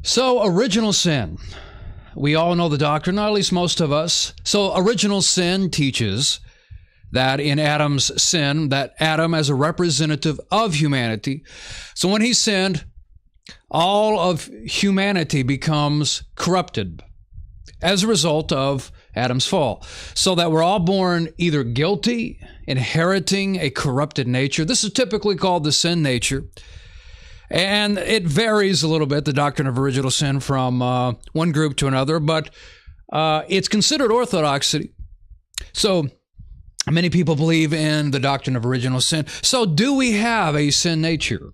So, original sin. We all know the doctrine, or at least most of us. So, original sin teaches that in Adam's sin, that Adam as a representative of humanity, so when he sinned, all of humanity becomes corrupted as a result of Adam's fall. So that we're all born either guilty, inheriting a corrupted nature. This is typically called the sin nature. And it varies a little bit, the doctrine of original sin, from one group to another, but it's considered orthodoxy. So many people believe in the doctrine of original sin. So do we have a sin nature?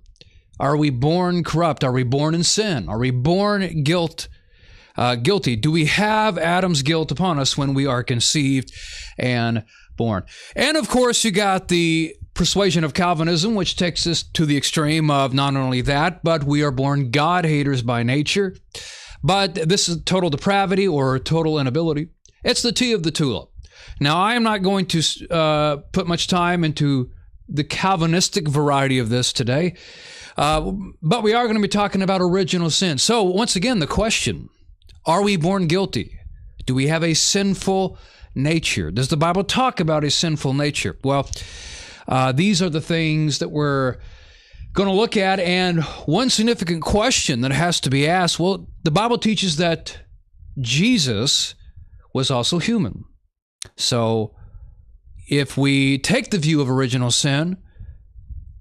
Are we born corrupt? Are we born in sin? Are we born guilty? Do we have Adam's guilt upon us when we are conceived and born? And of course, you got the persuasion of Calvinism, which takes us to the extreme of not only that, but we are born God-haters by nature. But this is total depravity or total inability. It's the T of the tulip. Now, I am not going to put much time into the Calvinistic variety of this today, but we are going to be talking about original sin. So, once again, the question, are we born guilty? Do we have a sinful nature? Does the Bible talk about a sinful nature? Well, these are the things that we're going to look at. And one significant question that has to be asked, well, the Bible teaches that Jesus was also human. So if we take the view of original sin,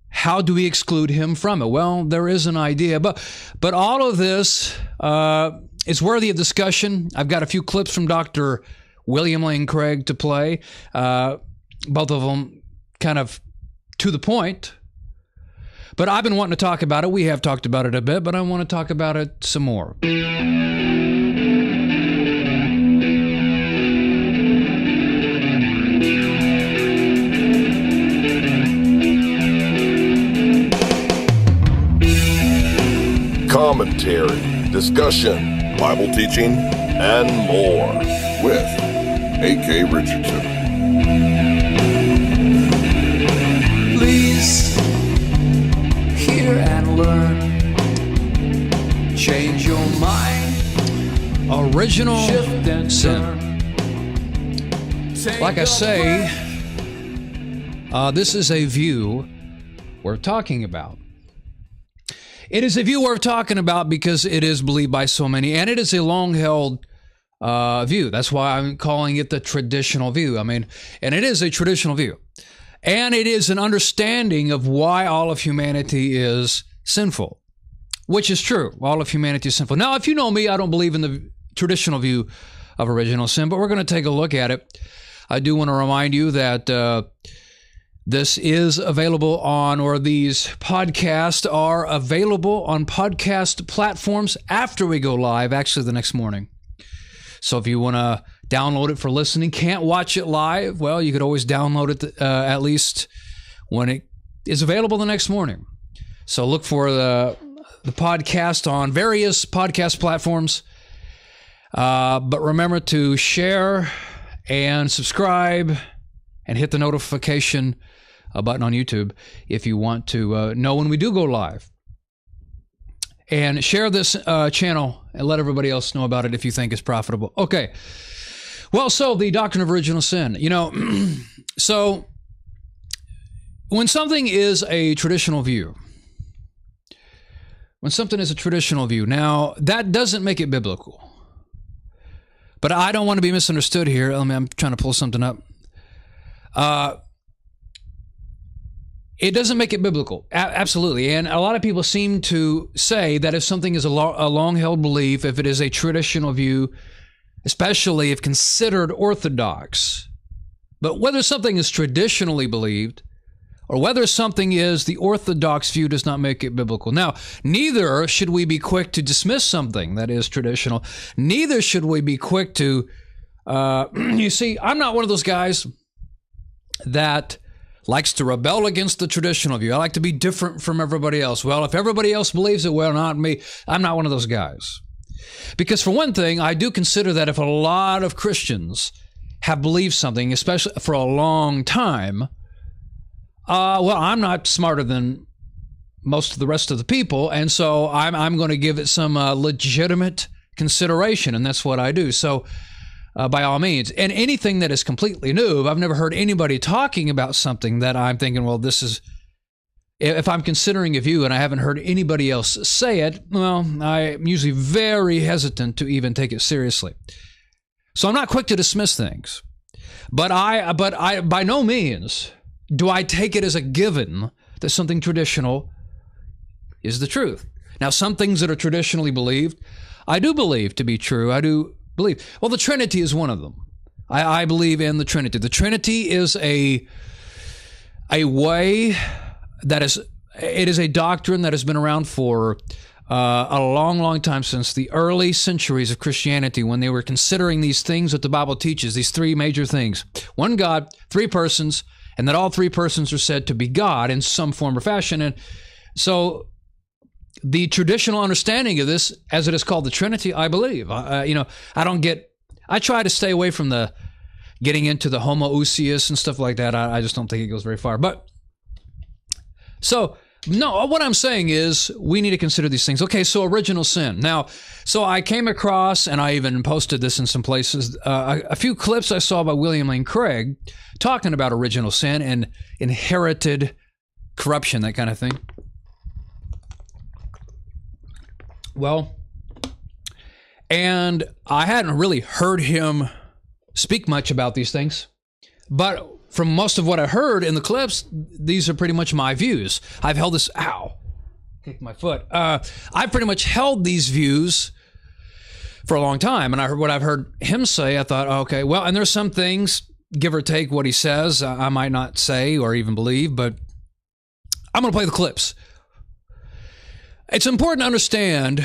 how do we exclude him from it? Well, there is an idea, but all of this is worthy of discussion. I've got a few clips from Dr. William Lane Craig to play, both of them kind of to the point. But I've been wanting to talk about it. We have talked about it a bit, but I want to talk about it some more. Commentary, discussion, Bible teaching, and more with A.K. Richardson. Please hear and learn. Change your mind. Original sin. Like I say, this is a view worth talking about. It is a view worth talking about because it is believed by so many, and it is a long-held view. That's why I'm calling it the traditional view. And it is a traditional view. And it is an understanding of why all of humanity is sinful, which is true. All of humanity is sinful. Now, if you know me, I don't believe in the traditional view of original sin, but we're going to take a look at it. I do want to remind you that this is available on, or these podcasts are available on podcast platforms after we go live, actually the next morning. So if you want to download it for listening, can't watch it live, well, you could always download it at least when it is available the next morning. So look for the podcast on various podcast platforms. But remember to share and subscribe and hit the notification button on YouTube if you want to know when we do go live. And share this channel and let everybody else know about it if you think it's profitable. Okay. Well, so the doctrine of original sin. So when something is a traditional view, now that doesn't make it biblical. But I don't want to be misunderstood here. I'm trying to pull something up. It doesn't make it biblical, absolutely. And a lot of people seem to say that if something is a long-held belief, if it is a traditional view, especially if considered orthodox, but whether something is traditionally believed or whether something is the orthodox view does not make it biblical. Now, neither should we be quick to dismiss something that is traditional. Neither should we be quick to, you see, I'm not one of those guys that likes to rebel against the traditional view. I like to be different from everybody else. Well, if everybody else believes it, well, not me. I'm not one of those guys. Because for one thing, I do consider that if a lot of Christians have believed something, especially for a long time, well, I'm not smarter than most of the rest of the people, and so I'm going to give it some legitimate consideration, and that's what I do. So by all means, and anything that is completely new, I've never heard anybody talking about something that I'm thinking, well, this is, if I'm considering a view and I haven't heard anybody else say it, well, I'm usually very hesitant to even take it seriously. So I'm not quick to dismiss things, but I by no means do I take it as a given that something traditional is the truth. Now, some things that are traditionally believed, I do believe to be true. I do believe. Well, the Trinity is one of them. I believe in the Trinity. The Trinity is a way that is, it is a doctrine that has been around for a long, long time, since the early centuries of Christianity, when they were considering these things that the Bible teaches, these three major things: one God, three persons, and that all three persons are said to be God in some form or fashion. And so the traditional understanding of this, as it is called the Trinity, I believe. I try to stay away from the getting into the homoousios and stuff like that. I just don't think it goes very far. But so, no, what I'm saying is we need to consider these things. Okay, so original sin. Now, so I came across, and I even posted this in some places, a few clips I saw by William Lane Craig talking about original sin and inherited corruption, that kind of thing. Well, and I hadn't really heard him speak much about these things, but from most of what I heard in the clips, these are pretty much my views. I've held this, kicked my foot. I've pretty much held these views for a long time, and I heard what I've heard him say. I thought, okay, well, and there's some things, give or take what he says, I might not say or even believe, but I'm going to play the clips. It's important to understand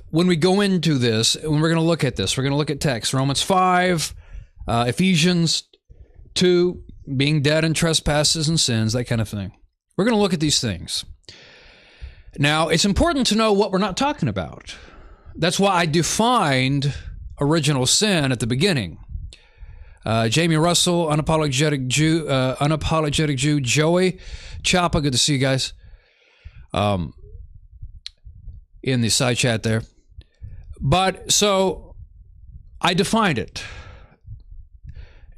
when we go into this, when we're going to look at this, we're going to look at text, Romans 5, Ephesians 2, being dead in trespasses and sins, that kind of thing. We're going to look at these things. Now, it's important to know what we're not talking about. That's why I defined original sin at the beginning. Jamie Russell, Unapologetic Jew, Joey Chapa, good to see you guys. In the side chat there. But so I defined it.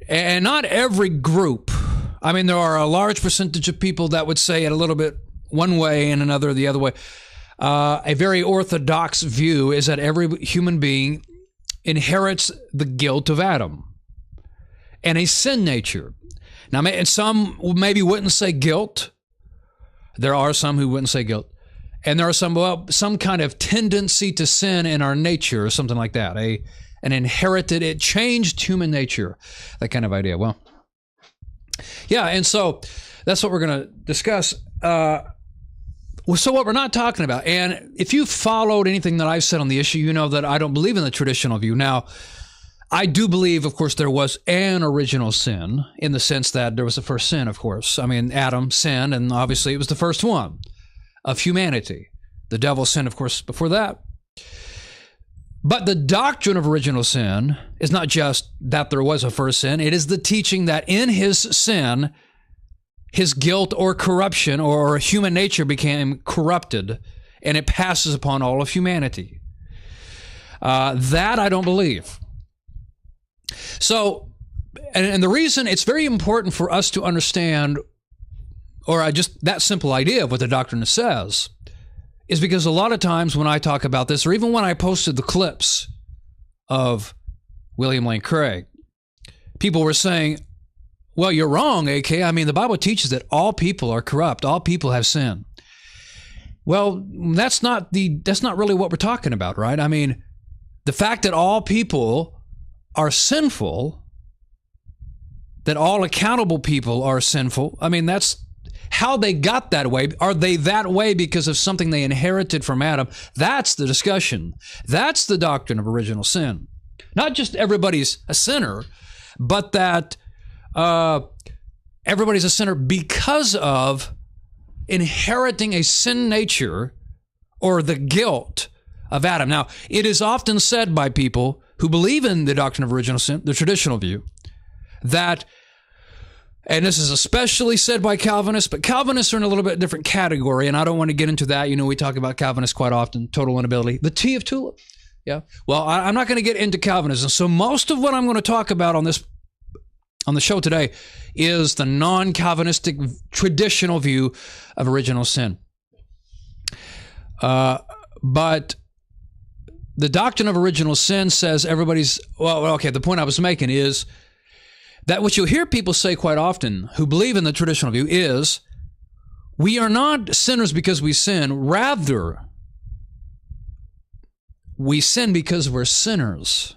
And not every group. I mean, there are a large percentage of people that would say it a little bit one way and another the other way. A very orthodox view is that every human being inherits the guilt of Adam and a sin nature. Now, and some maybe wouldn't say guilt. There are some who wouldn't say guilt. And there are some kind of tendency to sin in our nature or something like that. An inherited, it changed human nature, that kind of idea. Well, yeah, and so that's what we're going to discuss. So what we're not talking about, and if you followed anything that I've said on the issue, you know that I don't believe in the traditional view. Now, I do believe, of course, there was an original sin in the sense that there was the first sin, of course. I mean, Adam sinned, and obviously it was the first one of humanity. The devil sinned, of course, before that. But the doctrine of original sin is not just that there was a first sin. It is the teaching that in his sin, his guilt or corruption or human nature became corrupted, and it passes upon all of humanity. That I don't believe. So, and the reason it's very important for us to understand, or just that simple idea of what the doctrine says, is because a lot of times when I talk about this, or even when I posted the clips of William Lane Craig, people were saying, well, you're wrong, AK. I mean, the Bible teaches that all people are corrupt. All people have sin. Well, that's not really what we're talking about, right? I mean, the fact that all people are sinful, that all accountable people are sinful, I mean, that's how they got that way. Are they that way because of something they inherited from Adam? That's the discussion. That's the doctrine of original sin. Not just everybody's a sinner, but that everybody's a sinner because of inheriting a sin nature or the guilt of Adam. Now, it is often said by people who believe in the doctrine of original sin, the traditional view, that And this is especially said by Calvinists, but Calvinists are in a little bit different category, and I don't want to get into that. You know, we talk about Calvinists quite often, total inability. The T of tulip. Yeah. Well, I'm not going to get into Calvinism. So most of what I'm going to talk about on the show today is the non-Calvinistic traditional view of original sin. But the doctrine of original sin says the point I was making is that what you'll hear people say quite often who believe in the traditional view is, we are not sinners because we sin. Rather, we sin because we're sinners.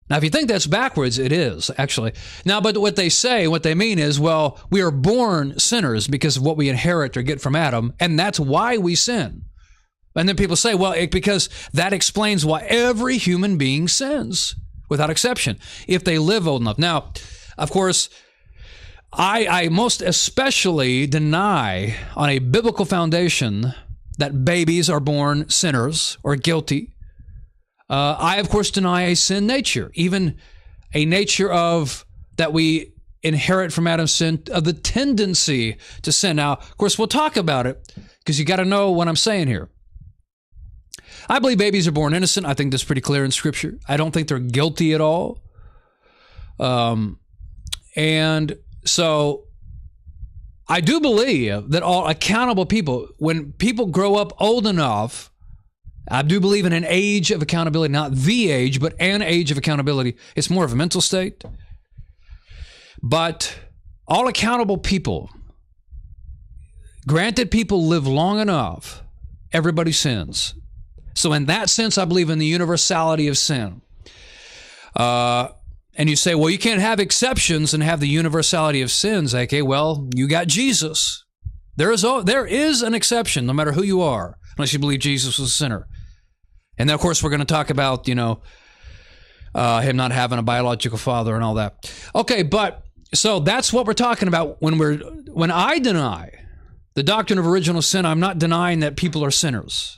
Now, if you think that's backwards, it is, actually. Now, but what they mean is, well, we are born sinners because of what we inherit or get from Adam, and that's why we sin. And then people say, well, because that explains why every human being sins, without exception, if they live old enough. Now, of course, I most especially deny on a biblical foundation that babies are born sinners or guilty. I, of course, deny a sin nature, even a nature of that we inherit from Adam's sin, of the tendency to sin. Now, of course, we'll talk about it because you got to know what I'm saying here. I believe babies are born innocent. I think that's pretty clear in Scripture. I don't think they're guilty at all. And so I do believe that all accountable people, when people grow up old enough, I do believe in an age of accountability, not the age, but an age of accountability. It's more of a mental state. But all accountable people, granted people live long enough, everybody sins. So in that sense, I believe in the universality of sin. And you say, well, you can't have exceptions and have the universality of sins. Okay, well, you got Jesus. There is an exception, no matter who you are, unless you believe Jesus was a sinner. And then, of course, we're going to talk about, him not having a biological father and all that. Okay, but so that's what we're talking about when I deny the doctrine of original sin. I'm not denying that people are sinners.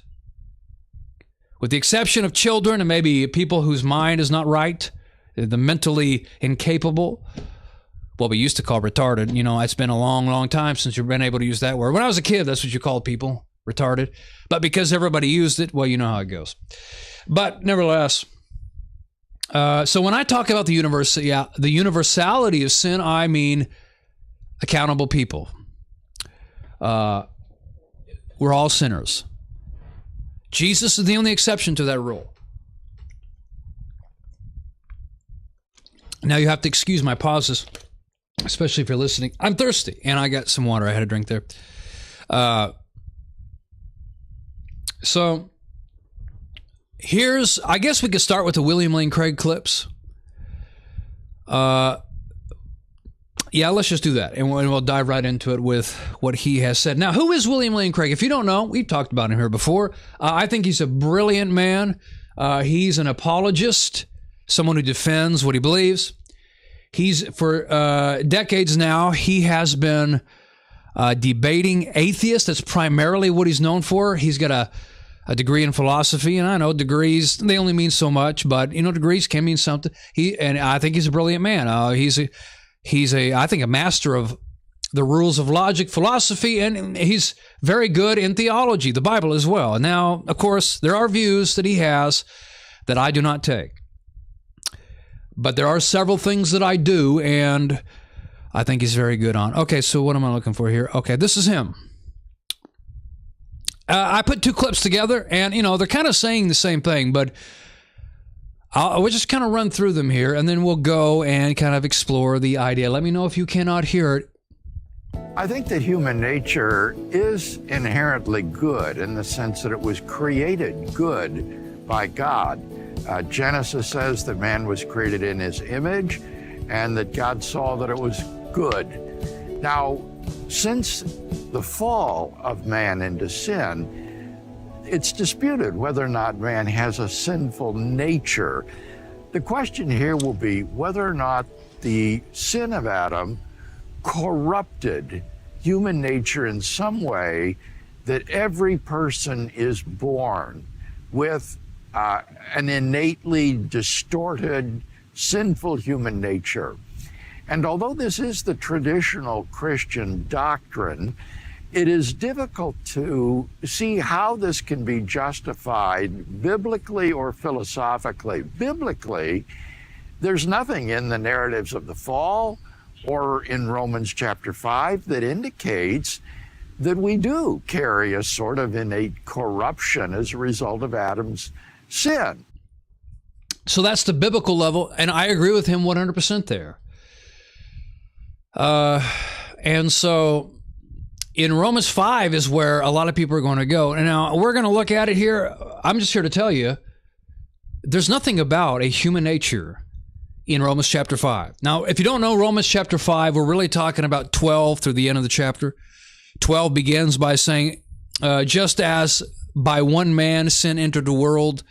With the exception of children and maybe people whose mind is not right, the mentally incapable, what we used to call retarded. It's been a long, long time since you've been able to use that word. When I was a kid, that's what you called people, retarded. But because everybody used it, well, you know how it goes. But nevertheless, so when I talk about the universality of sin, I mean accountable people. We're all sinners. Jesus is the only exception to that rule. Now you have to excuse my pauses, especially if you're listening. I'm thirsty, and I got some water. I had a drink there. So I guess we could start with the William Lane Craig clips. Yeah, let's just do that, and we'll dive right into it with what he has said. Now, who is William Lane Craig? If you don't know, we've talked about him here before. I think he's a brilliant man. He's an apologist, someone who defends what he believes. For decades now, he has been debating atheists. That's primarily what he's known for. He's got a degree in philosophy, and I know degrees, they only mean so much, but degrees can mean something. And I think he's a brilliant man. He's I think, a master of the rules of logic, philosophy, and he's very good in theology, the Bible as well. And now, of course, there are views that he has that I do not take. But there are several things that I do, and I think he's very good on. Okay, so what am I looking for here? Okay, this is him. I put two clips together, and, they're kind of saying the same thing, but we'll just kind of run through them here, and then we'll go and kind of explore the idea. Let me know if you cannot hear it. I think that human nature is inherently good in the sense that it was created good by God. Genesis says that man was created in his image and that God saw that it was good. Now, since the fall of man into sin, it's disputed whether or not man has a sinful nature. The question here will be whether or not the sin of Adam corrupted human nature in some way, that every person is born with an innately distorted, sinful human nature. And although this is the traditional Christian doctrine, it is difficult to see how this can be justified biblically or philosophically. Biblically, there's nothing in the narratives of the fall or in Romans chapter 5 that indicates that we do carry a sort of innate corruption as a result of Adam's sin. So that's the biblical level, and I agree with him 100% there. And so in Romans 5 is where a lot of people are going to go. And now we're going to look at it here. I'm just here to tell you, there's nothing about a human nature in Romans chapter 5. Now, if you don't know Romans chapter 5, we're really talking about 12 through the end of the chapter. 12 begins by saying, just as by one man sin entered the world,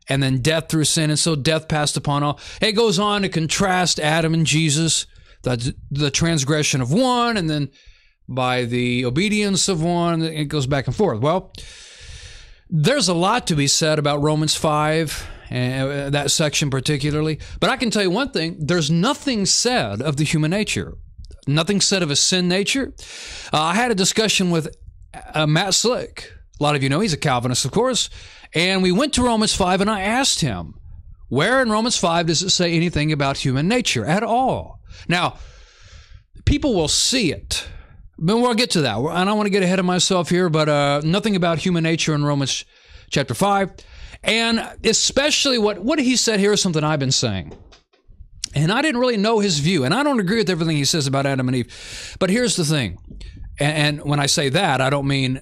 and then death through sin, and so death passed upon all. It goes on to contrast Adam and Jesus, the transgression of one, and then by the obedience of one, it goes back and forth. Well, there's a lot to be said about Romans 5, and that section particularly. But I can tell you one thing, there's nothing said of the human nature. Nothing said of a sin nature. I had a discussion with Matt Slick. A lot of you know he's a Calvinist, of course. And we went to Romans 5, and I asked him, where in Romans 5 does it say anything about human nature at all? Now, people will see it. But we'll get to that. I don't want to get ahead of myself here, but nothing about human nature in Romans chapter 5. And especially what he said here is something I've been saying. And I didn't really know his view, and I don't agree with everything he says about Adam and Eve. But here's the thing, and when I say that, I don't mean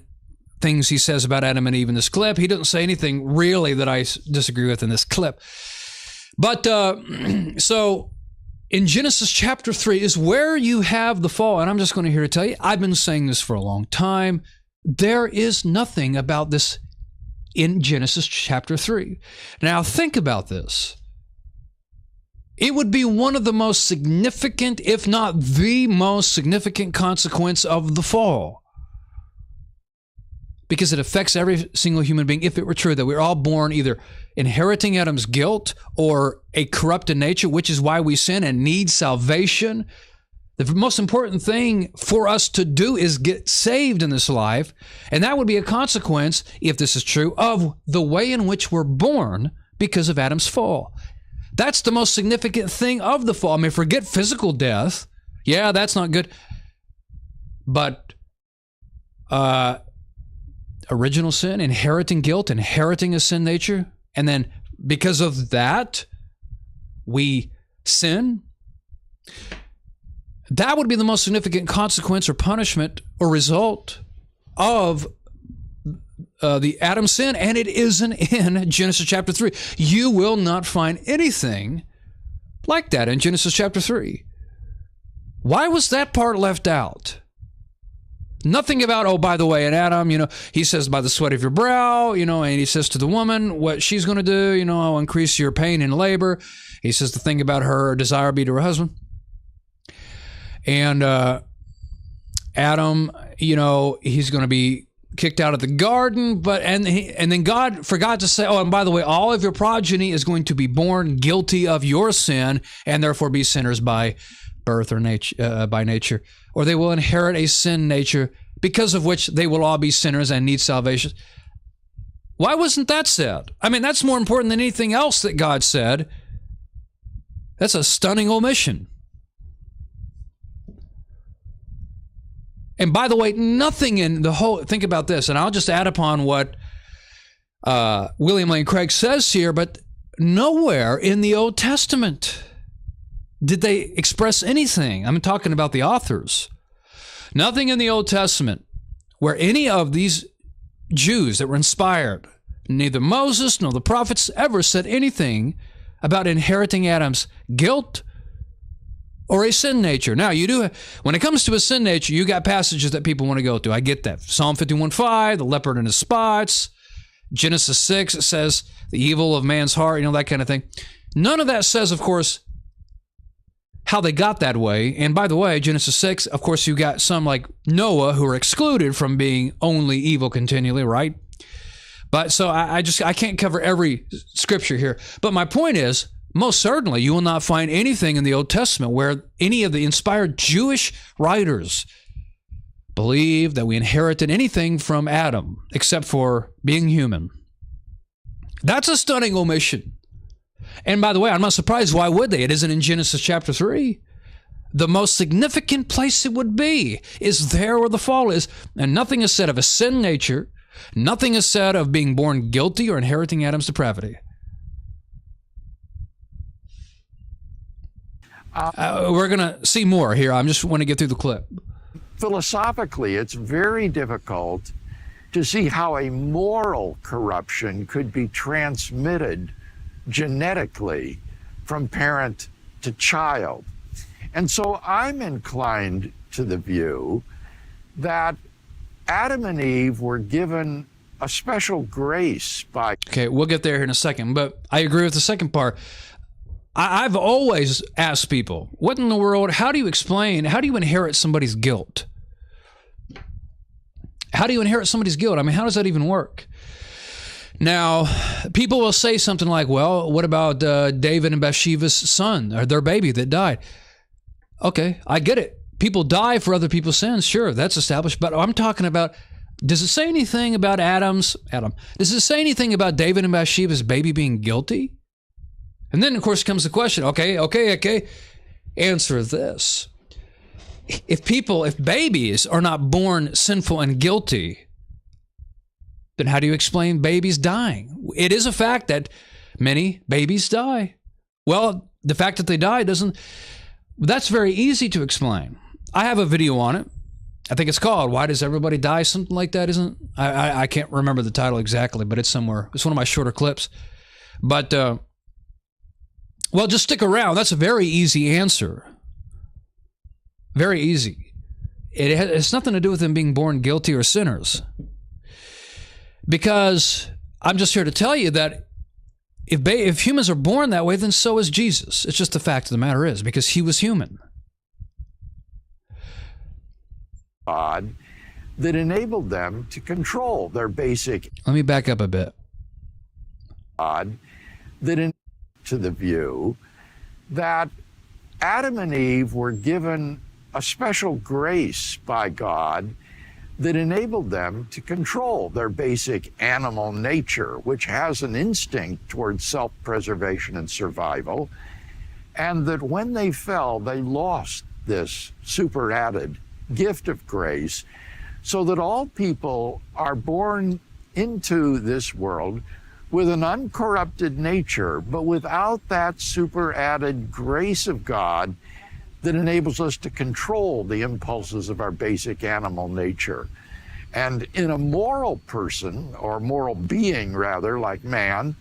things he says about Adam and Eve in this clip. He doesn't say anything really that I disagree with in this clip. But so in Genesis chapter 3 is where you have the fall, and I'm just going to here to tell you, I've been saying this for a long time. There is nothing about this in Genesis chapter 3. Now think about this. It would be one of the most significant, if not the most significant consequence of the fall, because it affects every single human being if it were true that we're all born either inheriting Adam's guilt or a corrupted nature, which is why we sin and need salvation. The most important thing for us to do is get saved in this life, and that would be a consequence, if this is true, of the way in which we're born because of Adam's fall. That's the most significant thing of the fall. I mean, forget physical death. Yeah, that's not good. But original sin, inheriting guilt, inheriting a sin nature, and then because of that, we sin. That would be the most significant consequence or punishment or result of the Adam sin, and it isn't in Genesis chapter 3. You will not find anything like that in Genesis chapter 3. Why was that part left out? Nothing about, oh, by the way, in Adam, he says, by the sweat of your brow, and he says to the woman what she's going to do, I'll increase your pain in labor. He says the thing about her desire be to her husband. And Adam, he's going to be kicked out of the garden, and then God forgot to say, oh, and by the way, all of your progeny is going to be born guilty of your sin and therefore be sinners by birth or by nature, or they will inherit a sin nature because of which they will all be sinners and need salvation. Why wasn't that said? I mean, that's more important than anything else that God said. That's a stunning omission. And by the way, nothing in the whole, think about this, and I'll just add upon what William Lane Craig says here, but nowhere in the Old Testament did they express anything. I'm talking about the authors. Nothing in the Old Testament where any of these Jews that were inspired, neither Moses nor the prophets ever said anything about inheriting Adam's guilt or a sin nature. Now, you do, when it comes to a sin nature, you got passages that people want to go to. I get that. Psalm 51:5, the leopard and his spots. Genesis 6, it says the evil of man's heart, that kind of thing. None of that says, of course, how they got that way. And by the way, Genesis 6, of course, you got some like Noah who are excluded from being only evil continually, right? But so I can't cover every scripture here. But my point is, Most certainly, you will not find anything in the Old Testament where any of the inspired Jewish writers believe that we inherited anything from Adam except for being human. That's a stunning omission. And by the way, I'm not surprised. Why would they? It isn't in Genesis chapter 3. The most significant place it would be is there where the fall is. And nothing is said of a sin nature. Nothing is said of being born guilty or inheriting Adam's depravity. We're going to see more here. I just want to get through the clip. Philosophically, it's very difficult to see how a moral corruption could be transmitted genetically from parent to child. And so I'm inclined to the view that Adam and Eve were given a special grace by... Okay, we'll get there in a second, but I agree with the second part. I've always asked people, what in the world, how do you inherit somebody's guilt? How do you inherit somebody's guilt? I mean, how does that even work? Now, people will say something like, well, what about David and Bathsheba's son, or their baby that died? Okay, I get it. People die for other people's sins. Sure, that's established. But I'm talking about, does it say anything about Adam? Does it say anything about David and Bathsheba's baby being guilty? And then, of course, comes the question, okay. Answer this. If babies are not born sinful and guilty, then how do you explain babies dying? It is a fact that many babies die. Well, the fact that they die that's very easy to explain. I have a video on it. I think it's called Why Does Everybody Die? Something like that, isn't it? I can't remember the title exactly, but it's somewhere. It's one of my shorter clips. But, well, just stick around. That's a very easy answer. Very easy. It has nothing to do with them being born guilty or sinners. Because I'm just here to tell you that if humans are born that way, then so is Jesus. It's just the fact of the matter is, because he was human. God that enabled them to control their basic... Let me back up a bit. God that to the view that Adam and Eve were given a special grace by God that enabled them to control their basic animal nature, which has an instinct towards self-preservation and survival, and that when they fell, they lost this superadded gift of grace, so that all people are born into this world with an uncorrupted nature, but without that superadded grace of God that enables us to control the impulses of our basic animal nature. And in a moral person, or moral being rather, like man,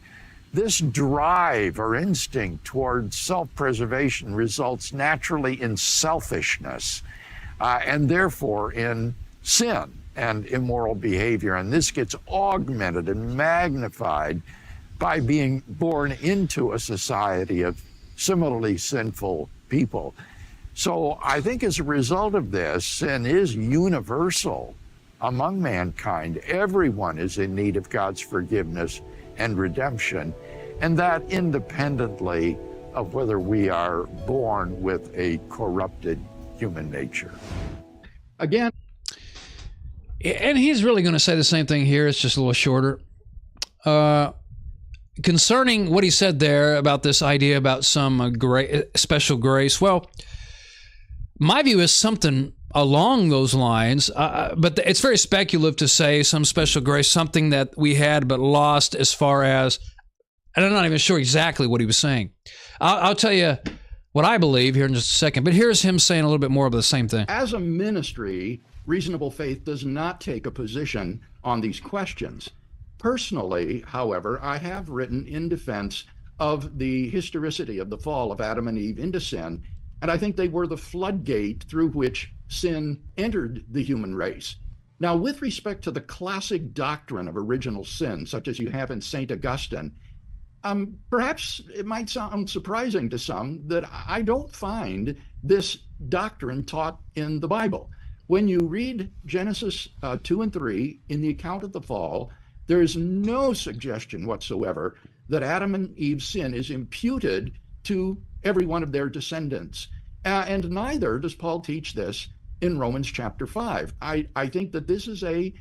this drive or instinct towards self-preservation results naturally in selfishness, and therefore in sin and immoral behavior. And this gets augmented and magnified by being born into a society of similarly sinful people. So I think as a result of this, sin is universal among mankind. Everyone is in need of God's forgiveness and redemption, and that independently of whether we are born with a corrupted human nature. Again, and he's really going to say the same thing here. It's just a little shorter. Concerning what he said there about this idea about some special grace, well, my view is something along those lines, but it's very speculative to say some special grace, something that we had but lost as far as, and I'm not even sure exactly what he was saying. I'll tell you what I believe here in just a second, but here's him saying a little bit more of the same thing. As a ministry, Reasonable Faith does not take a position on these questions. Personally, however, I have written in defense of the historicity of the fall of Adam and Eve into sin, and I think they were the floodgate through which sin entered the human race. Now, with respect to the classic doctrine of original sin, such as you have in St. Augustine, perhaps it might sound surprising to some that I don't find this doctrine taught in the Bible. When you read Genesis 2 and 3 in the account of the fall, there is no suggestion whatsoever that Adam and Eve's sin is imputed to every one of their descendants. And neither does Paul teach this in Romans chapter 5. I think that this is a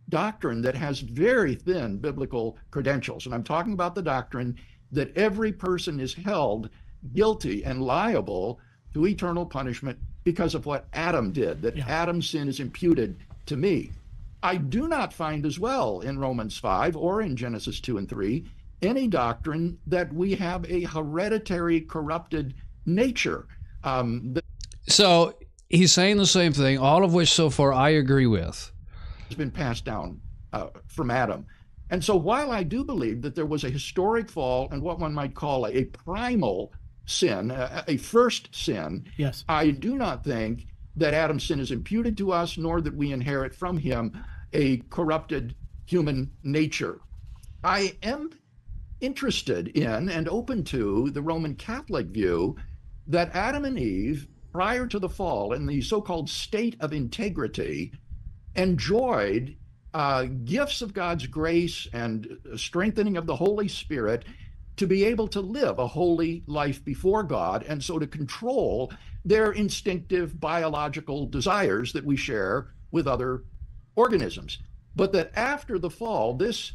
doctrine that has very thin biblical credentials. And I'm talking about the doctrine that every person is held guilty and liable to eternal punishment because of what Adam did, that Adam's sin is imputed to me. I do not find as well in Romans 5 or in Genesis 2 and 3 any doctrine that we have a hereditary corrupted nature. So he's saying the same thing, all of which so far I agree with. Has been passed down from Adam. And so while I do believe that there was a historic fall and what one might call a primal sin, a first sin, yes, I do not think that Adam's sin is imputed to us, nor that we inherit from him a corrupted human nature. I am interested in and open to the Roman Catholic view that Adam and Eve, prior to the fall, in the so-called state of integrity, enjoyed gifts of God's grace and strengthening of the Holy Spirit to be able to live a holy life before God, and so to control their instinctive biological desires that we share with other organisms. But that after the fall, this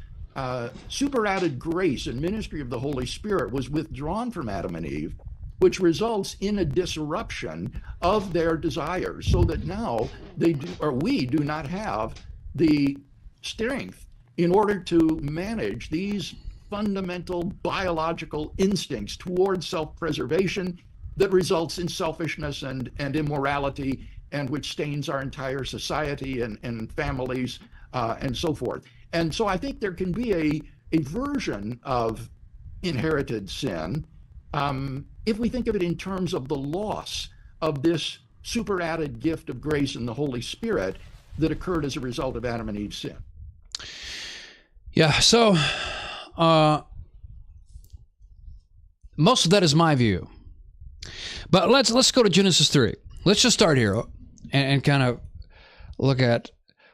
superadded grace and ministry of the Holy Spirit was withdrawn from Adam and Eve, which results in a disruption of their desires, so that now we do not have the strength in order to manage these fundamental biological instincts towards self-preservation that results in selfishness and immorality, and which stains our entire society and families and so forth. And so I think there can be a version of inherited sin if we think of it in terms of the loss of this superadded gift of grace and the Holy Spirit that occurred as a result of Adam and Eve's sin. Yeah, so most of that is my view. But let's go to Genesis 3. Let's just start here and kind of look at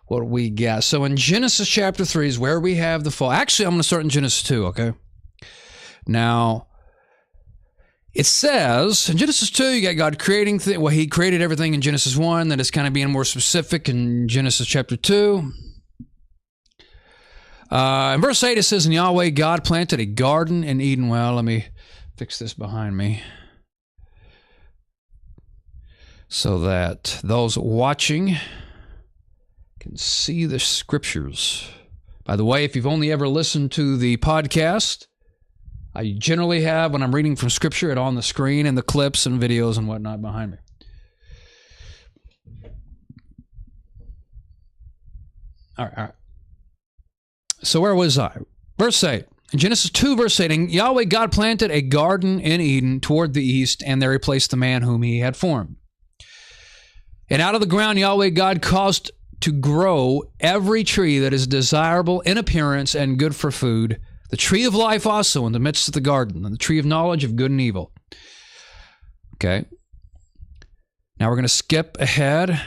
what we get. So in Genesis chapter 3 is where we have the fall. Actually, I'm going to start in Genesis 2, okay? Now, it says, in Genesis 2, you got God creating things. Well, he created everything in Genesis 1. That is kind of being more specific in Genesis chapter 2. In verse 8, it says, and Yahweh God planted a garden in Eden. Well, let me fix this behind me so that those watching can see the scriptures. By the way, if you've only ever listened to the podcast, I generally have, when I'm reading from scripture, it on the screen and the clips and videos and whatnot behind me. All right. So where was I? Verse 8. In Genesis 2, verse 8, and Yahweh God planted a garden in Eden toward the east, and there he placed the man whom he had formed. And out of the ground Yahweh God caused to grow every tree that is desirable in appearance and good for food, the tree of life also in the midst of the garden, and the tree of knowledge of good and evil. Okay. Now we're going to skip ahead.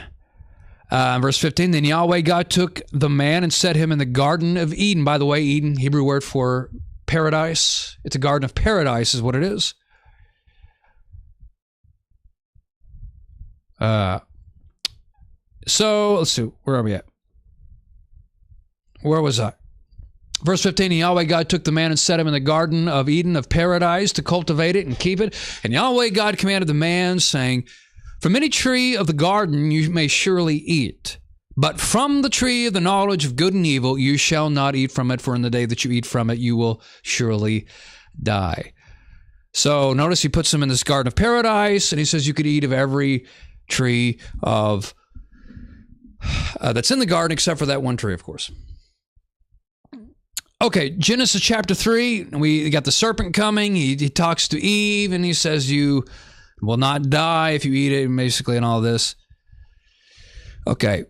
Verse 15, then Yahweh God took the man and set him in the Garden of Eden. By the way, Eden, Hebrew word for paradise. It's a garden of paradise is what it is. So let's see, where are we at? Where was I? Verse 15, and Yahweh God took the man and set him in the Garden of Eden of paradise to cultivate it and keep it. And Yahweh God commanded the man, saying, from any tree of the garden you may surely eat, but from the tree of the knowledge of good and evil you shall not eat from it, for in the day that you eat from it you will surely die. So notice he puts him in this garden of paradise, and he says you could eat of every tree of that's in the garden except for that one tree, of course. Okay, Genesis chapter 3, we got the serpent coming. He talks to Eve, and he says you will not die if you eat it, basically, and all this. Okay,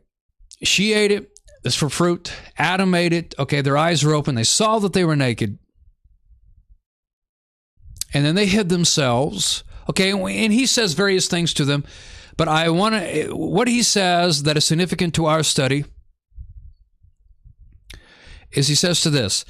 she ate it. It's for fruit. Adam ate it. Okay, their eyes were open. They saw that they were naked. And then they hid themselves. Okay, and he says various things to them. But I want to, what he says that is significant to our study is he says to this,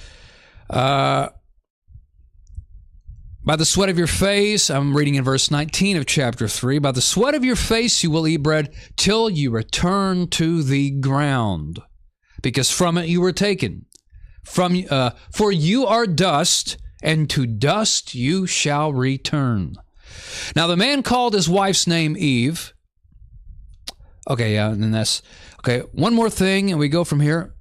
By the sweat of your face, I'm reading in verse 19 of chapter 3, by the sweat of your face you will eat bread till you return to the ground, because from it you were taken. For you are dust, and to dust you shall return. Now the man called his wife's name Eve. Okay, yeah, and then that's... Okay, one more thing, and we go from here.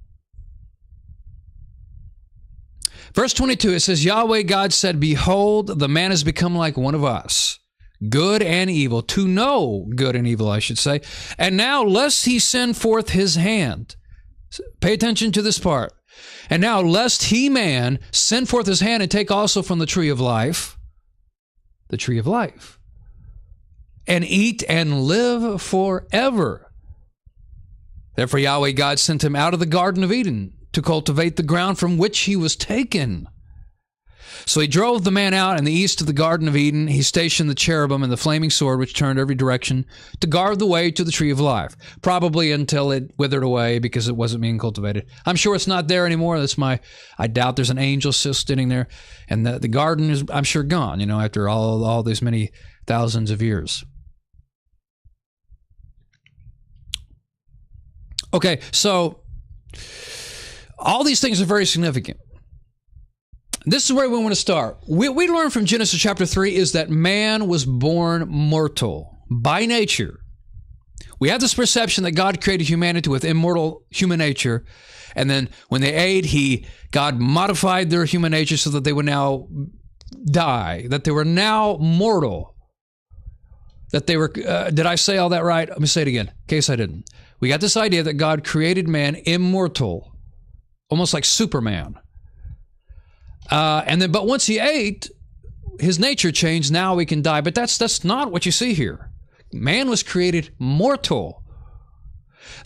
Verse 22, it says, Yahweh God said, Behold, the man has become like one of us, good and evil, to know good and evil, I should say. And now, lest he send forth his hand. Pay attention to this part. And now, lest he, man, send forth his hand and take also from the tree of life, and eat and live forever. Therefore Yahweh God sent him out of the Garden of Eden to cultivate the ground from which he was taken. So he drove the man out in the east of the Garden of Eden. He stationed the cherubim and the flaming sword, which turned every direction, to guard the way to the tree of life, probably until it withered away because it wasn't being cultivated. I'm sure it's not there anymore. I doubt there's an angel still sitting there. And the garden is, I'm sure, gone, after all these many thousands of years. Okay, so all these things are very significant. This is where we want to start. We learn from Genesis chapter 3 is that man was born mortal by nature. We have this perception that God created humanity with immortal human nature, and then when they ate, God modified their human nature so that they would now die, that they were now mortal, that they were, did I say all that right? Let me say it again, in case I didn't. We got this idea that God created man immortal, almost like Superman. But once he ate, his nature changed. Now he can die. But that's not what you see here. Man was created mortal.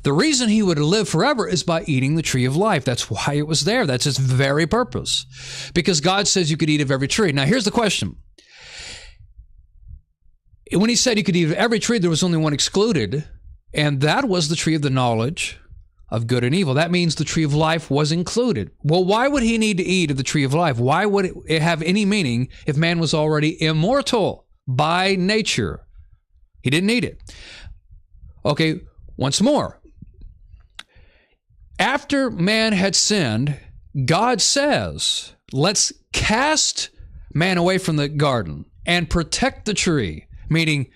The reason he would live forever is by eating the tree of life. That's why it was there. That's its very purpose. Because God says you could eat of every tree. Now, here's the question. When he said you could eat of every tree, there was only one excluded, and that was the tree of the knowledge of good and evil. That means the tree of life was included. Well, why would he need to eat of the tree of life? Why would it have any meaning if man was already immortal by nature? He didn't need it. Okay, once more. After man had sinned, God says, let's cast man away from the garden and protect the tree, meaning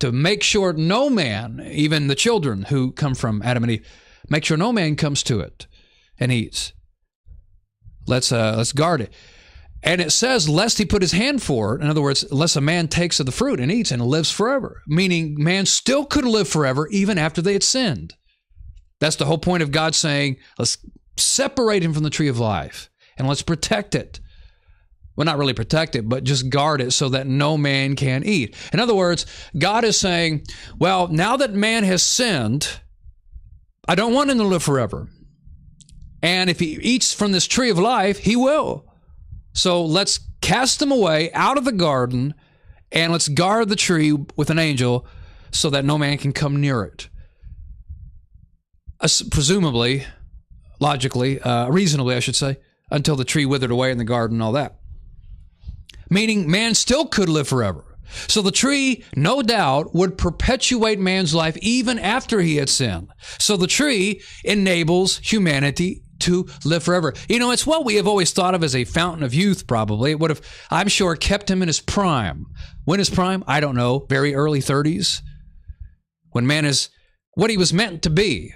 to make sure no man, even the children who come from Adam and Eve, make sure no man comes to it and eats. Let's guard it. And it says, lest he put his hand for it. In other words, lest a man takes of the fruit and eats and lives forever. Meaning man still could live forever even after they had sinned. That's the whole point of God saying, let's separate him from the tree of life and let's protect it. Well, not really protect it, but just guard it so that no man can eat. In other words, God is saying, well, now that man has sinned, I don't want him to live forever. And if he eats from this tree of life, he will. So let's cast him away out of the garden and let's guard the tree with an angel so that no man can come near it. Presumably, logically, reasonably, I should say, until the tree withered away in the garden and all that. Meaning man still could live forever. So the tree, no doubt, would perpetuate man's life even after he had sinned. So the tree enables humanity to live forever. It's what we have always thought of as a fountain of youth, probably. It would have, I'm sure, kept him in his prime. When is prime? I don't know. Very early 30s. When man is what he was meant to be.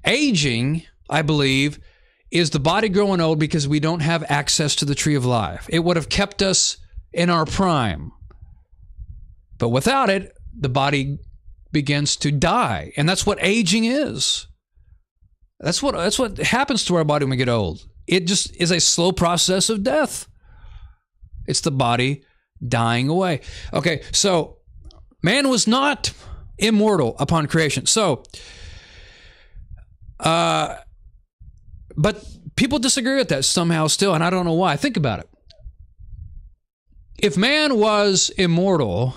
Aging, I believe, is the body growing old because we don't have access to the tree of life. It would have kept us in our prime. But without it, the body begins to die. And that's what aging is. That's what happens to our body when we get old. It just is a slow process of death. It's the body dying away. Okay, so man was not immortal upon creation. So, but people disagree with that somehow still, and I don't know why. Think about it. If man was immortal,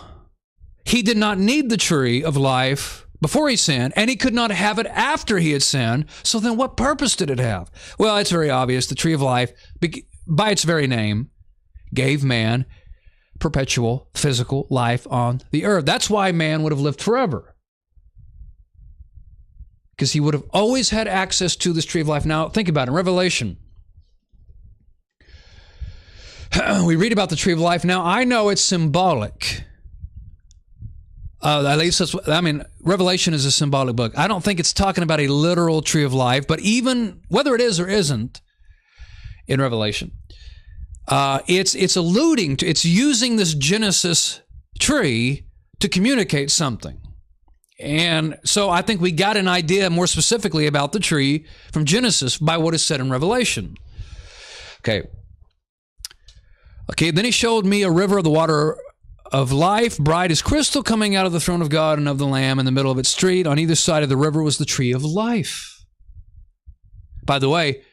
he did not need the tree of life before he sinned, and he could not have it after he had sinned. So then what purpose did it have? Well, it's very obvious. The tree of life, by its very name, gave man perpetual physical life on the earth. That's why man would have lived forever, because he would have always had access to this tree of life. Now, think about it. In Revelation, we read about the tree of life. Now, I know it's symbolic. At least that's what, I mean, Revelation is a symbolic book. I don't think it's talking about a literal tree of life, but even whether it is or isn't in Revelation, it's alluding to, it's using this Genesis tree to communicate something. And so I think we got an idea more specifically about the tree from Genesis by what is said in Revelation. Okay, then he showed me a river of the water of life, bright as crystal, coming out of the throne of God and of the Lamb. In the middle of its street, on either side of the river, was the tree of life. By the way,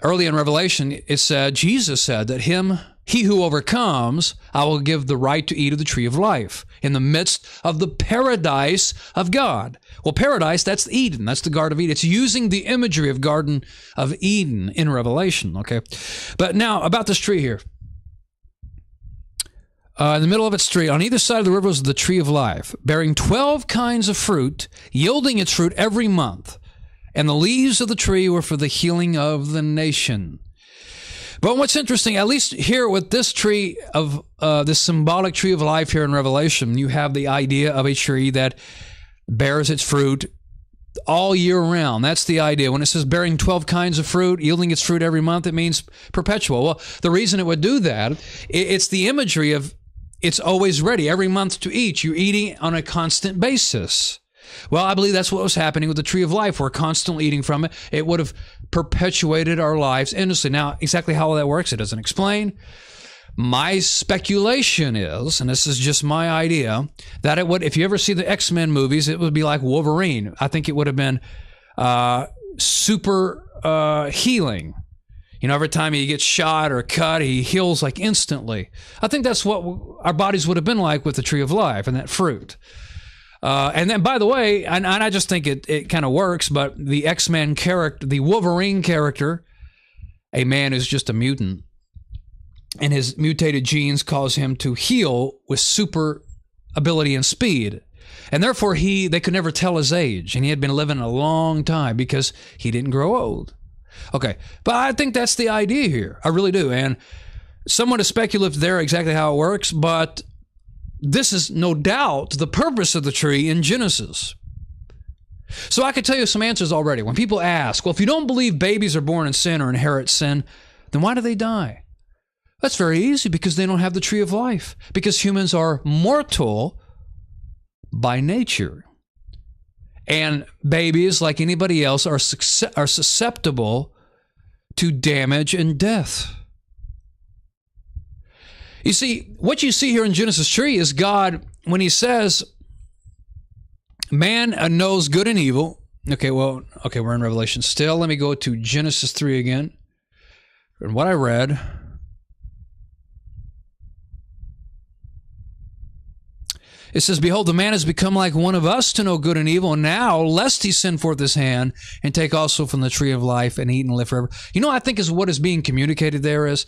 early in Revelation, it said, Jesus said that he who overcomes, I will give the right to eat of the tree of life in the midst of the paradise of God. Well, paradise, that's Eden. That's the Garden of Eden. It's using the imagery of Garden of Eden in Revelation, okay? But now, about this tree here. In the middle of its tree, on either side of the river was the tree of life, bearing 12 kinds of fruit, yielding its fruit every month. And the leaves of the tree were for the healing of the nation. But what's interesting, at least here with this tree of, this symbolic tree of life here in Revelation, you have the idea of a tree that bears its fruit all year round. That's the idea. When it says bearing 12 kinds of fruit, yielding its fruit every month, it means perpetual. Well, the reason it would do that, it's the imagery of it's always ready every month to eat. You're eating on a constant basis. Well, I believe that's what was happening with the tree of life. We're constantly eating from it. It would have perpetuated our lives endlessly. Now, exactly how that works, it doesn't explain. My speculation is, and this is just my idea, that it would, if you ever see the X-Men movies, it would be like Wolverine. I think it would have been super healing. You know, every time he gets shot or cut, he heals like instantly. I think that's what our bodies would have been like with the tree of life and that fruit. And then, by the way, and I just think it kind of works, but the X-Men character, the Wolverine character, a man who's just a mutant, and his mutated genes cause him to heal with super ability and speed. And therefore, they could never tell his age, and he had been living a long time because he didn't grow old. Okay, but I think that's the idea here. I really do. And somewhat is speculative there exactly how it works, but this is no doubt the purpose of the tree in Genesis. So I could tell you some answers already. When people ask, well, if you don't believe babies are born in sin or inherit sin, then why do they die? That's very easy, because they don't have the tree of life. Because humans are mortal by nature. And babies, like anybody else, are susceptible to damage and death. You see, what you see here in Genesis tree is God, when he says, man knows good and evil. Okay, we're in Revelation still. Let me go to Genesis 3 again. And what I read, it says, behold, the man has become like one of us to know good and evil. And now, lest he send forth his hand and take also from the tree of life and eat and live forever. You know, I think is what is being communicated there is,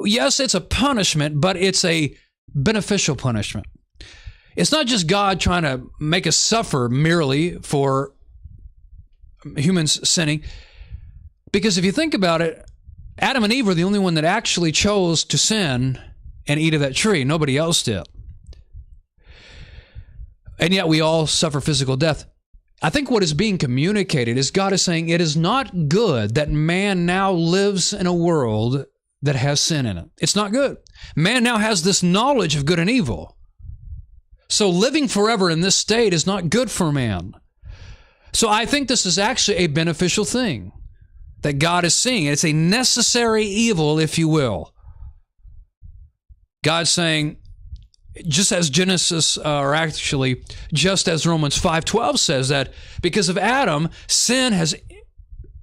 yes, it's a punishment, but it's a beneficial punishment. It's not just God trying to make us suffer merely for humans sinning. Because if you think about it, Adam and Eve were the only one that actually chose to sin and eat of that tree. Nobody else did. And yet we all suffer physical death. I think what is being communicated is God is saying it is not good that man now lives in a world that has sin in it. It's not good. Man now has this knowledge of good and evil. So living forever in this state is not good for man. So I think this is actually a beneficial thing that God is seeing. It's a necessary evil, if you will. God's saying, just as Genesis, or actually just as Romans 5:12 says, that because of Adam, sin has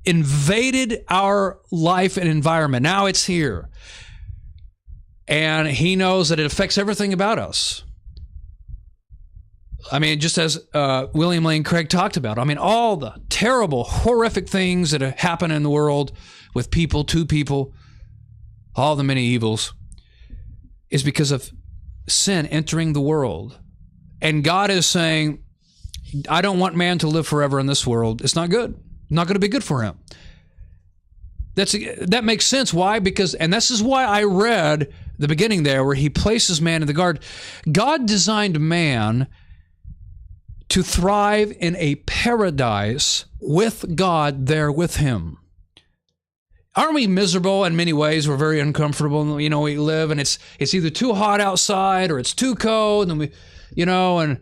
invaded our life and environment. Now it's here. And he knows that it affects everything about us. I mean, just as William Lane Craig talked about, I mean, all the terrible, horrific things that happen in the world with people, to people, all the many evils. is because of sin entering the world. And God is saying, I don't want man to live forever in this world. It's not good. Not going to be good for him. That makes sense. Why? Because, and this is why I read the beginning there where he places man in the garden. God designed man to thrive in a paradise with God there with him. Aren't we miserable in many ways? We're very uncomfortable. You know, we live and it's either too hot outside or it's too cold, and and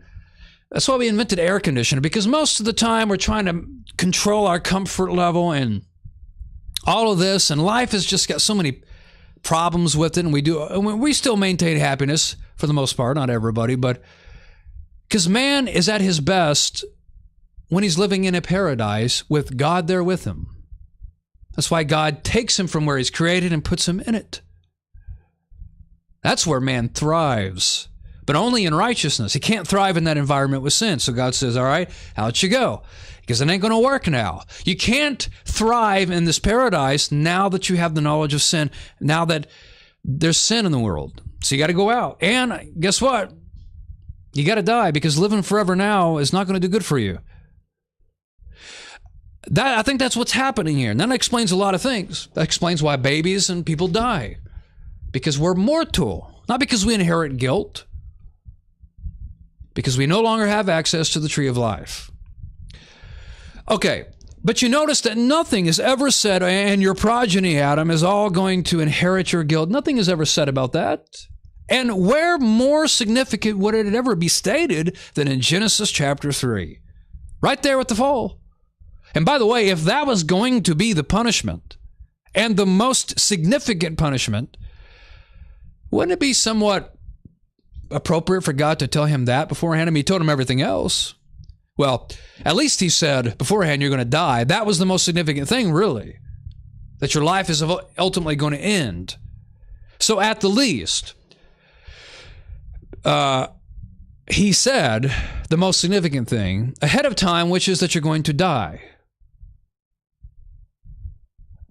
that's why we invented air conditioning, because most of the time we're trying to control our comfort level and all of this, and life has just got so many problems with it, and we still maintain happiness for the most part, not everybody, but because man is at his best when he's living in a paradise with God there with him. That's why God takes him from where he's created and puts him in it. That's where man thrives, but only in righteousness. He can't thrive in that environment with sin. So God says, all right, out you go, because it ain't going to work now. You can't thrive in this paradise now that you have the knowledge of sin, now that there's sin in the world. So you got to go out. And guess what? You got to die, because living forever now is not going to do good for you. I think that's what's happening here. And that explains a lot of things. That explains why babies and people die. Because we're mortal. Not because we inherit guilt. Because we no longer have access to the tree of life. Okay, but you notice that nothing is ever said, and your progeny, Adam, is all going to inherit your guilt. Nothing is ever said about that. And where more significant would it ever be stated than in Genesis chapter 3? Right there with the fall. And by the way, if that was going to be the punishment, and the most significant punishment, wouldn't it be somewhat appropriate for God to tell him that beforehand? I mean, he told him everything else. Well, at least he said beforehand, you're going to die. That was the most significant thing, really, that your life is ultimately going to end. So at the least, he said the most significant thing ahead of time, which is that you're going to die.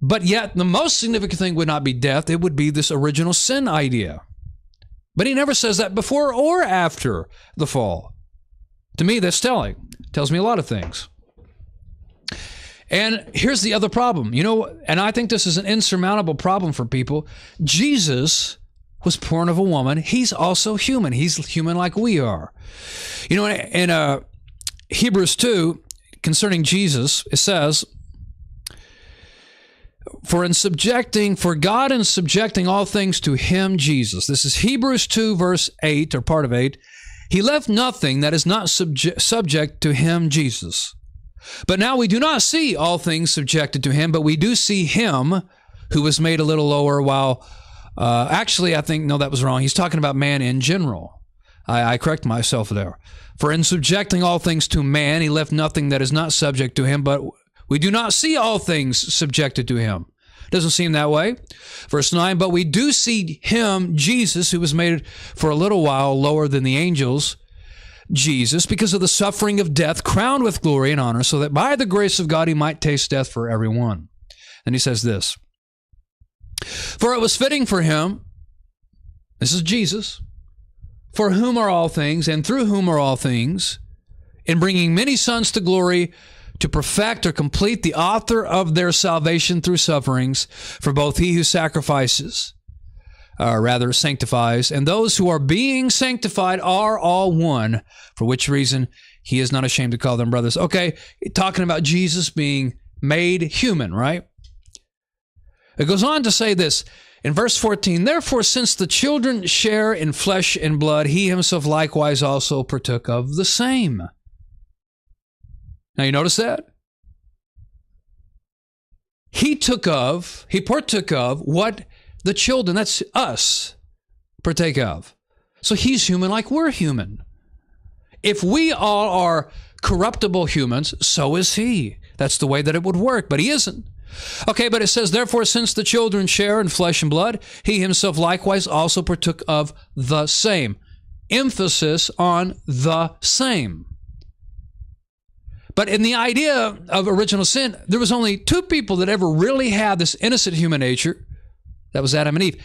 But yet, the most significant thing would not be death. It would be this original sin idea. But he never says that before or after the fall. To me, that's telling. It tells me a lot of things. And here's the other problem. And I think this is an insurmountable problem for people. Jesus was born of a woman. He's also human. He's human like we are. In Hebrews 2, concerning Jesus, it says, For God in subjecting all things to him, Jesus. This is Hebrews 2, verse 8, or part of 8. He left nothing that is not subject to him, Jesus. But now we do not see all things subjected to him, but we do see him who was made a little lower while... actually, I think, no, that was wrong. He's talking about man in general. I correct myself there. For in subjecting all things to man, he left nothing that is not subject to him, but we do not see all things subjected to him. Doesn't seem that way. Verse 9, but we do see him, Jesus, who was made for a little while lower than the angels, Jesus, because of the suffering of death, crowned with glory and honor, so that by the grace of God he might taste death for everyone. And he says this, for it was fitting for him, this is Jesus, for whom are all things, and through whom are all things, in bringing many sons to glory, to perfect or complete the author of their salvation through sufferings, for both he who sanctifies, and those who are being sanctified are all one, for which reason he is not ashamed to call them brothers. Okay, talking about Jesus being made human, right? It goes on to say this in verse 14, therefore, since the children share in flesh and blood, he himself likewise also partook of the same. Now, you notice that? He partook of what the children, that's us, partake of. So he's human like we're human. If we all are corruptible humans, so is he. That's the way that it would work, but he isn't. Okay, but it says, therefore, since the children share in flesh and blood, he himself likewise also partook of the same. Emphasis on the same. But in the idea of original sin, there was only two people that ever really had this innocent human nature. That was Adam and Eve.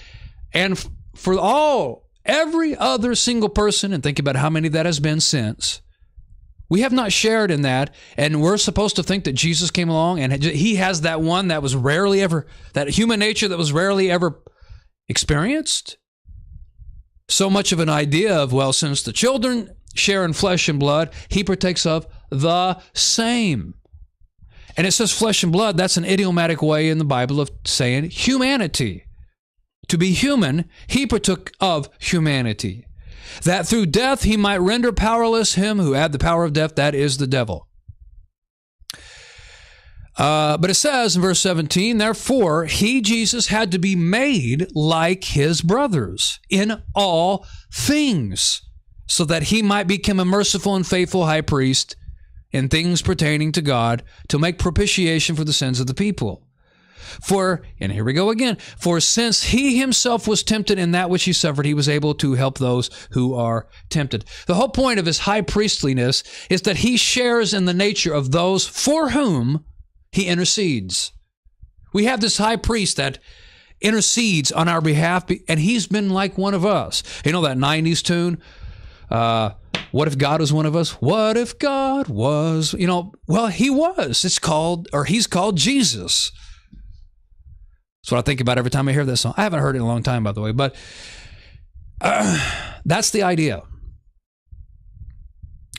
And for all every other single person, and think about how many that has been since, we have not shared in that, and we're supposed to think that Jesus came along and he has that one that was rarely ever, that human nature that was rarely ever experienced. So much of an idea of, well, since the children share in flesh and blood, he partakes of the same. And it says flesh and blood. That's an idiomatic way in the Bible of saying humanity. To be human, he partook of humanity. That through death he might render powerless him who had the power of death, that is the devil. But it says in verse 17, therefore, he, Jesus, had to be made like his brothers in all things, so that he might become a merciful and faithful high priest in things pertaining to God, to make propitiation for the sins of the people. For, and here we go again, for since he himself was tempted in that which he suffered, he was able to help those who are tempted. The whole point of his high priestliness is that he shares in the nature of those for whom he intercedes. We have this high priest that intercedes on our behalf, and he's been like one of us. You know that 90s tune? What if God was one of us? What if God was, well, he was. He's called Jesus. That's what I think about every time I hear this song. I haven't heard it in a long time, by the way, but that's the idea.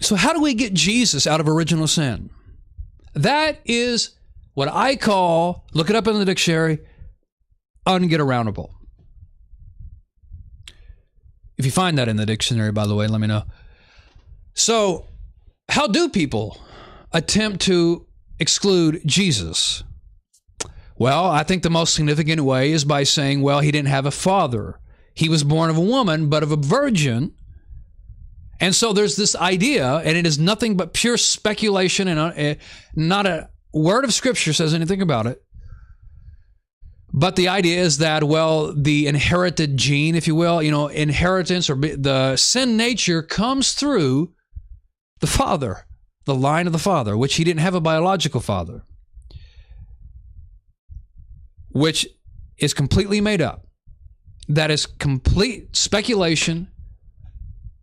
So how do we get Jesus out of original sin? That is what I call, look it up in the dictionary, ungetaroundable. If you find that in the dictionary, by the way, let me know. So, how do people attempt to exclude Jesus? Well, I think the most significant way is by saying, well, he didn't have a father. He was born of a woman, but of a virgin. And so there's this idea, and it is nothing but pure speculation, and not a word of Scripture says anything about it. But the idea is that, well, the inherited gene, if you will, inheritance or the sin nature comes through the father, the line of the father, which he didn't have a biological father, which is completely made up. That is complete speculation,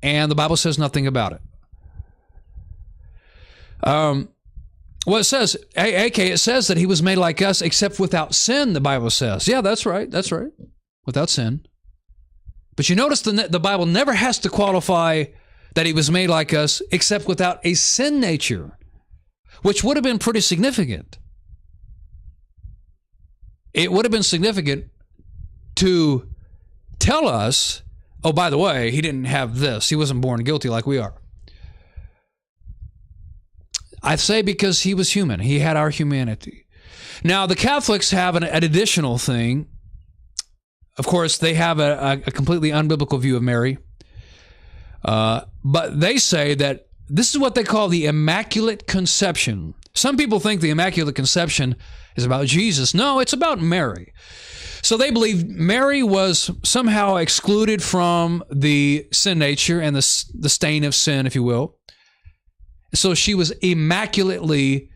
and the Bible says nothing about it. Well, it says, it says that he was made like us, except without sin, the Bible says. Yeah, that's right. That's right. Without sin. But you notice the Bible never has to qualify that he was made like us, except without a sin nature, which would have been pretty significant. It would have been significant to tell us, oh, by the way, he didn't have this. He wasn't born guilty like we are. I say because he was human. He had our humanity. Now, the Catholics have an additional thing. Of course, they have a completely unbiblical view of Mary. But they say that this is what they call the Immaculate Conception. Some people think the Immaculate Conception is about Jesus. No, it's about Mary. So they believe Mary was somehow excluded from the sin nature and the stain of sin, if you will. So she was immaculately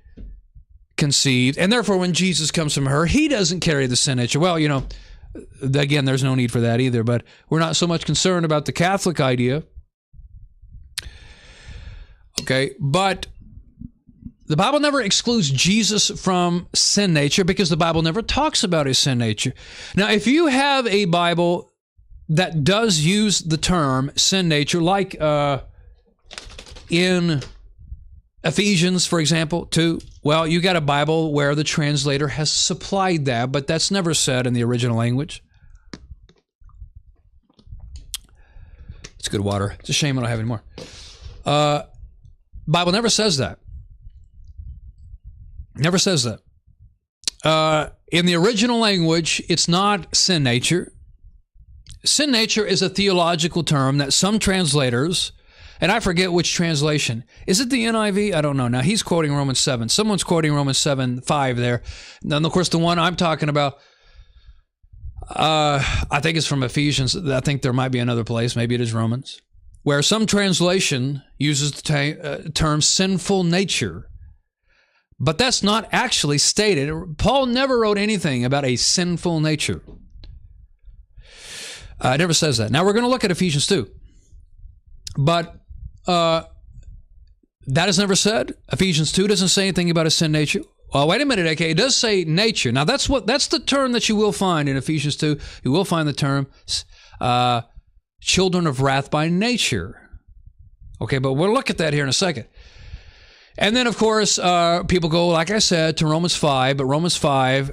conceived, and therefore when Jesus comes from her, he doesn't carry the sin nature. Well, again, there's no need for that either, but we're not so much concerned about the Catholic idea. Okay, but the Bible never excludes Jesus from sin nature because the Bible never talks about his sin nature. Now, if you have a Bible that does use the term sin nature, like in Ephesians, for example, 2, well, you got a Bible where the translator has supplied that, but that's never said in the original language. It's good water. It's a shame I don't have any more. Bible never says that. Never says that. In the original language, it's not sin nature. Sin nature is a theological term that some translators, and I forget which translation. Is it the NIV? I don't know. Now, he's quoting Romans 7. Someone's quoting Romans 7:5 there. And of course, the one I'm talking about, I think it's from Ephesians. I think there might be another place. Maybe it is Romans, where some translation uses the term sinful nature. But that's not actually stated. Paul never wrote anything about a sinful nature. It never says that. Now we're going to look at Ephesians 2. But that is never said. Ephesians 2 doesn't say anything about a sin nature. Well, wait a minute, okay. It does say nature. Now that's the term that you will find in Ephesians 2. You will find the term children of wrath by nature. Okay, but we'll look at that here in a second. And then, of course, people go, like I said, to Romans 5, but Romans 5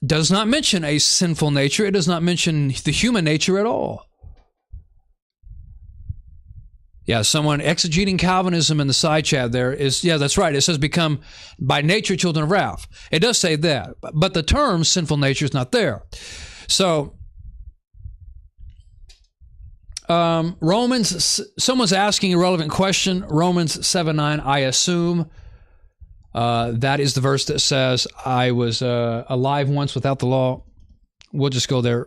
does not mention a sinful nature. It does not mention the human nature at all. Yeah, someone exegeting Calvinism in the side chat there is, yeah, that's right. It says become by nature children of wrath. It does say that, but the term sinful nature is not there. So, someone's asking a relevant question. Romans 7:9, I assume that is the verse that says, I was alive once without the law. We'll just go there.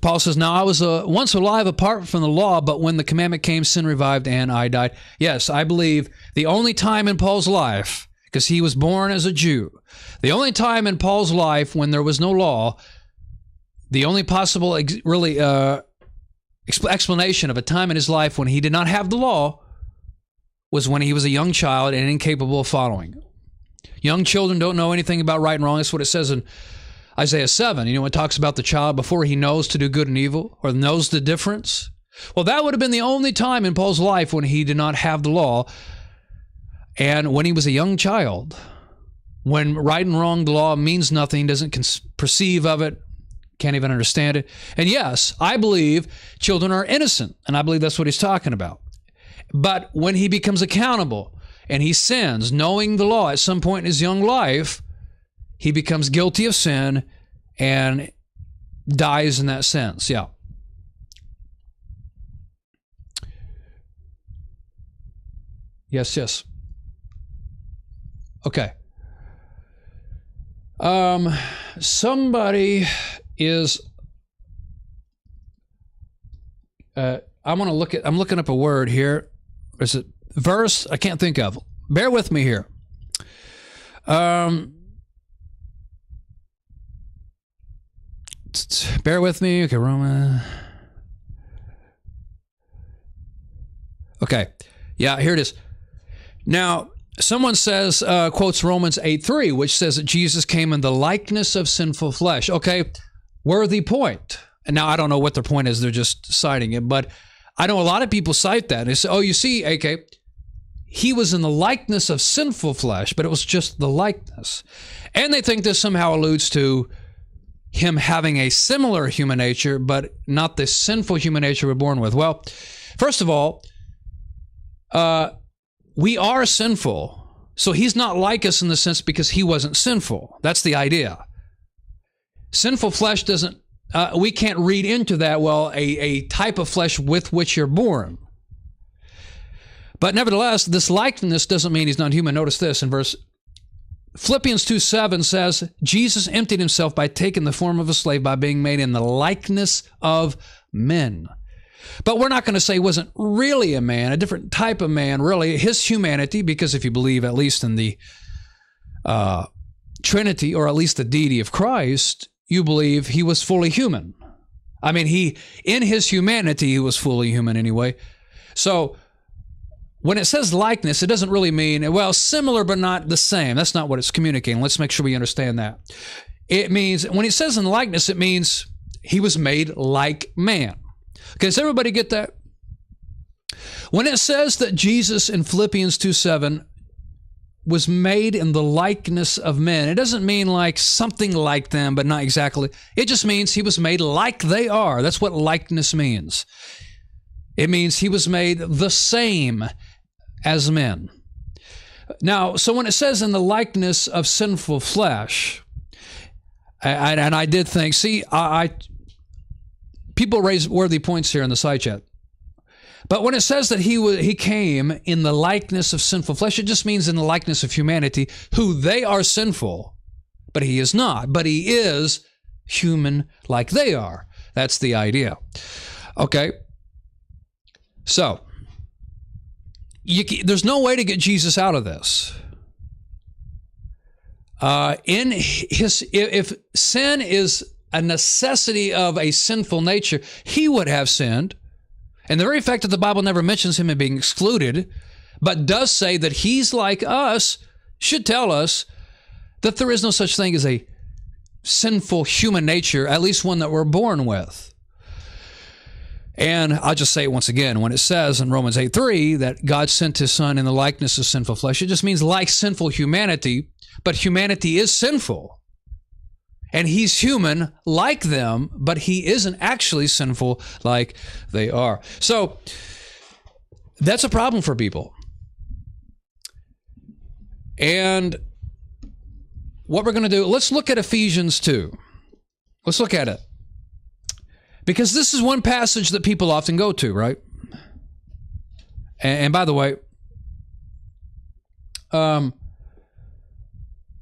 Paul says, now I was once alive apart from the law, but when the commandment came, sin revived and I died. Yes, I believe the only time in Paul's life, because he was born as a Jew, the only time in Paul's life when there was no law, the only possible explanation of a time in his life when he did not have the law was when he was a young child and incapable of following. Young children don't know anything about right and wrong. That's what it says in Isaiah 7. You know, it talks about the child before he knows to do good and evil or knows the difference. Well, that would have been the only time in Paul's life when he did not have the law. And when he was a young child, when right and wrong, the law means nothing, doesn't perceive of it, can't even understand it. And yes, I believe children are innocent, and I believe that's what he's talking about. But when he becomes accountable and he sins, knowing the law at some point in his young life, he becomes guilty of sin and dies in that sense. Yeah. Yes. Okay. Somebody is I'm looking up a word here. Is it verse? I can't think of. Bear with me here. Bear with me. Okay, Roman. Okay. Yeah, here it is. Now, someone says, quotes Romans 8:3, which says that Jesus came in the likeness of sinful flesh. Okay, worthy point. And now I don't know what their point is. They're just citing it. But I know a lot of people cite that. And they say, oh, you see, AK, he was in the likeness of sinful flesh, but it was just the likeness. And they think this somehow alludes to him having a similar human nature, but not the sinful human nature we're born with. Well, first of all, we are sinful. So he's not like us in the sense because he wasn't sinful. That's the idea. Sinful flesh doesn't, we can't read into that, well, a type of flesh with which you're born. But nevertheless, this likeness doesn't mean he's not human. Notice this in Philippians 2:7 says, Jesus emptied himself by taking the form of a slave, by being made in the likeness of men. But we're not going to say he wasn't really a man, a different type of man, really. His humanity, because if you believe at least in the Trinity, or at least the deity of Christ, you believe he was fully human. I mean, in his humanity, he was fully human anyway. So when it says likeness, it doesn't really mean, well, similar but not the same. That's not what it's communicating. Let's make sure we understand that. It means, when it says in likeness, it means he was made like man. Okay, does everybody get that? When it says that Jesus in Philippians 2:7 was made in the likeness of men, it doesn't mean like something like them, but not exactly. It just means he was made like they are. That's what likeness means. It means he was made the same as men. Now, so when it says in the likeness of sinful flesh, and I did think, see, people raise worthy points here in the side chat. But when it says that he came in the likeness of sinful flesh, it just means in the likeness of humanity, who they are sinful, but he is not. But he is human like they are. That's the idea. Okay. So, there's no way to get Jesus out of this. if sin is a necessity of a sinful nature, he would have sinned. And the very fact that the Bible never mentions him as being excluded, but does say that he's like us, should tell us that there is no such thing as a sinful human nature, at least one that we're born with. And I'll just say it once again, when it says in Romans 8:3 that God sent his son in the likeness of sinful flesh, it just means like sinful humanity, but humanity is sinful. And he's human like them, but he isn't actually sinful like they are. So that's a problem for people. And what we're going to do, let's look at Ephesians 2. Let's look at it. Because this is one passage that people often go to, right? And by the way,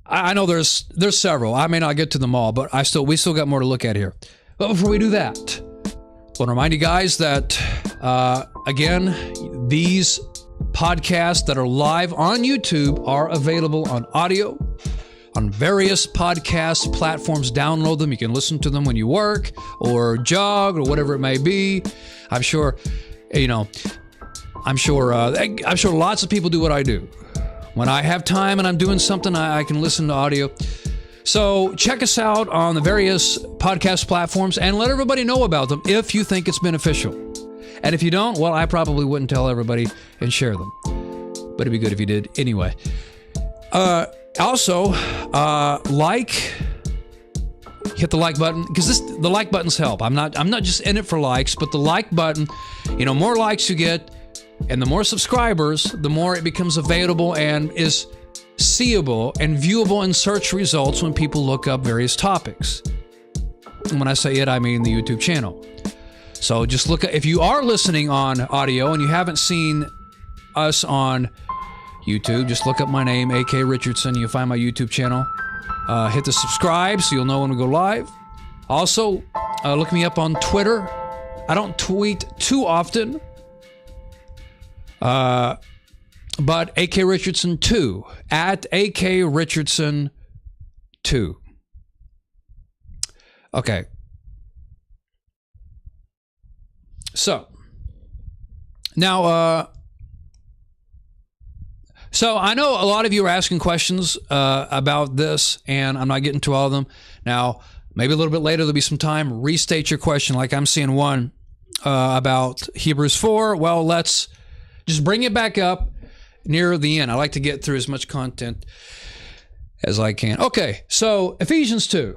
I know there's several. I may not get to them all, but we still got more to look at here. But before we do that, I want to remind you guys that, again, these podcasts that are live on YouTube are available on audio, on various podcast platforms. Download them. You can listen to them when you work or jog or whatever it may be. I'm sure lots of people do what I do. When I have time and I'm doing something, I can listen to audio. So check us out on the various podcast platforms and let everybody know about them if you think it's beneficial. And if you don't, well, I probably wouldn't tell everybody and share them. But it'd be good if you did anyway. Also, hit the like button, because the like buttons help. I'm not just in it for likes, but the like button, more likes you get, and the more subscribers, the more it becomes available and is seeable and viewable in search results when people look up various topics. And when I say it, I mean the YouTube channel. So just look at, if you are listening on audio and you haven't seen us on YouTube, just look up my name, A.K. Richardson. You'll find my YouTube channel. Hit the subscribe so you'll know when we go live. Also, look me up on Twitter. I don't tweet too often. But A.K. Richardson 2, at A.K. Richardson 2. Okay. So, now, so I know a lot of you are asking questions about this, and I'm not getting to all of them. Now, maybe a little bit later, there'll be some time. Restate your question, like I'm seeing one about Hebrews 4. Well, let's just bring it back up near the end. I like to get through as much content as I can. Okay, so Ephesians 2.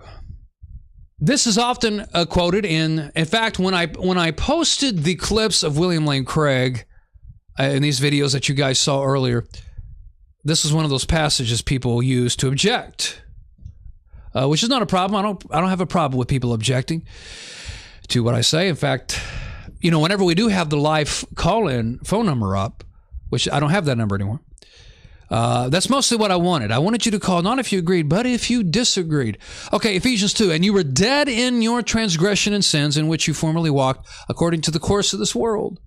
This is often quoted in fact, when I posted the clips of William Lane Craig in these videos that you guys saw earlier, this is one of those passages people use to object, which is not a problem. I don't have a problem with people objecting to what I say. In fact, whenever we do have the live call-in phone number up, which I don't have that number anymore, that's mostly what I wanted. I wanted you to call, not if you agreed, but if you disagreed. Okay, Ephesians 2, and you were dead in your transgression and sins in which you formerly walked according to the course of this world,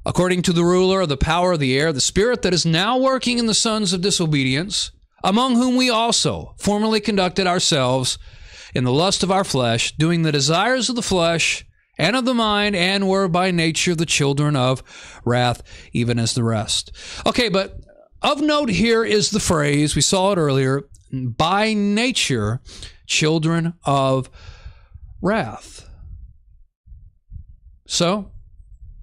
according to the ruler of the power of the air, the spirit that is now working in the sons of disobedience, among whom we also formerly conducted ourselves in the lust of our flesh, doing the desires of the flesh and of the mind, and were by nature the children of wrath, even as the rest. Okay, but of note here is the phrase, we saw it earlier, by nature, children of wrath. So,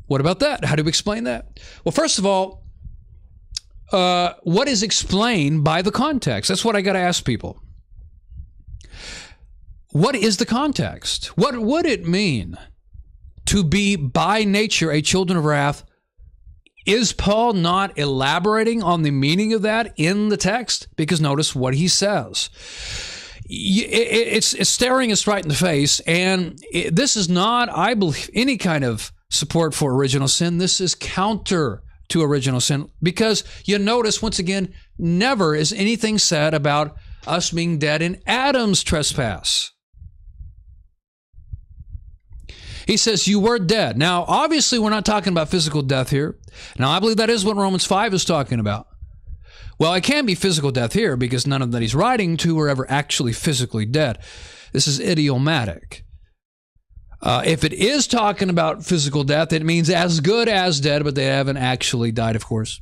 what about that? How do we explain that? Well, first of all, what is explained by the context? That's what I got to ask people. What is the context? What would it mean to be by nature a children of wrath? Is Paul not elaborating on the meaning of that in the text? Because notice what he says. It's staring us right in the face, and this is not, I believe, any kind of support for original sin. This is counter to original sin, because you notice, once again, never is anything said about us being dead in Adam's trespass. He says, you were dead. Now, obviously, we're not talking about physical death here. Now, I believe that is what Romans 5 is talking about. Well, it can be physical death here because none of that he's writing to were ever actually physically dead. This is idiomatic. If it is talking about physical death, it means as good as dead, but they haven't actually died, of course.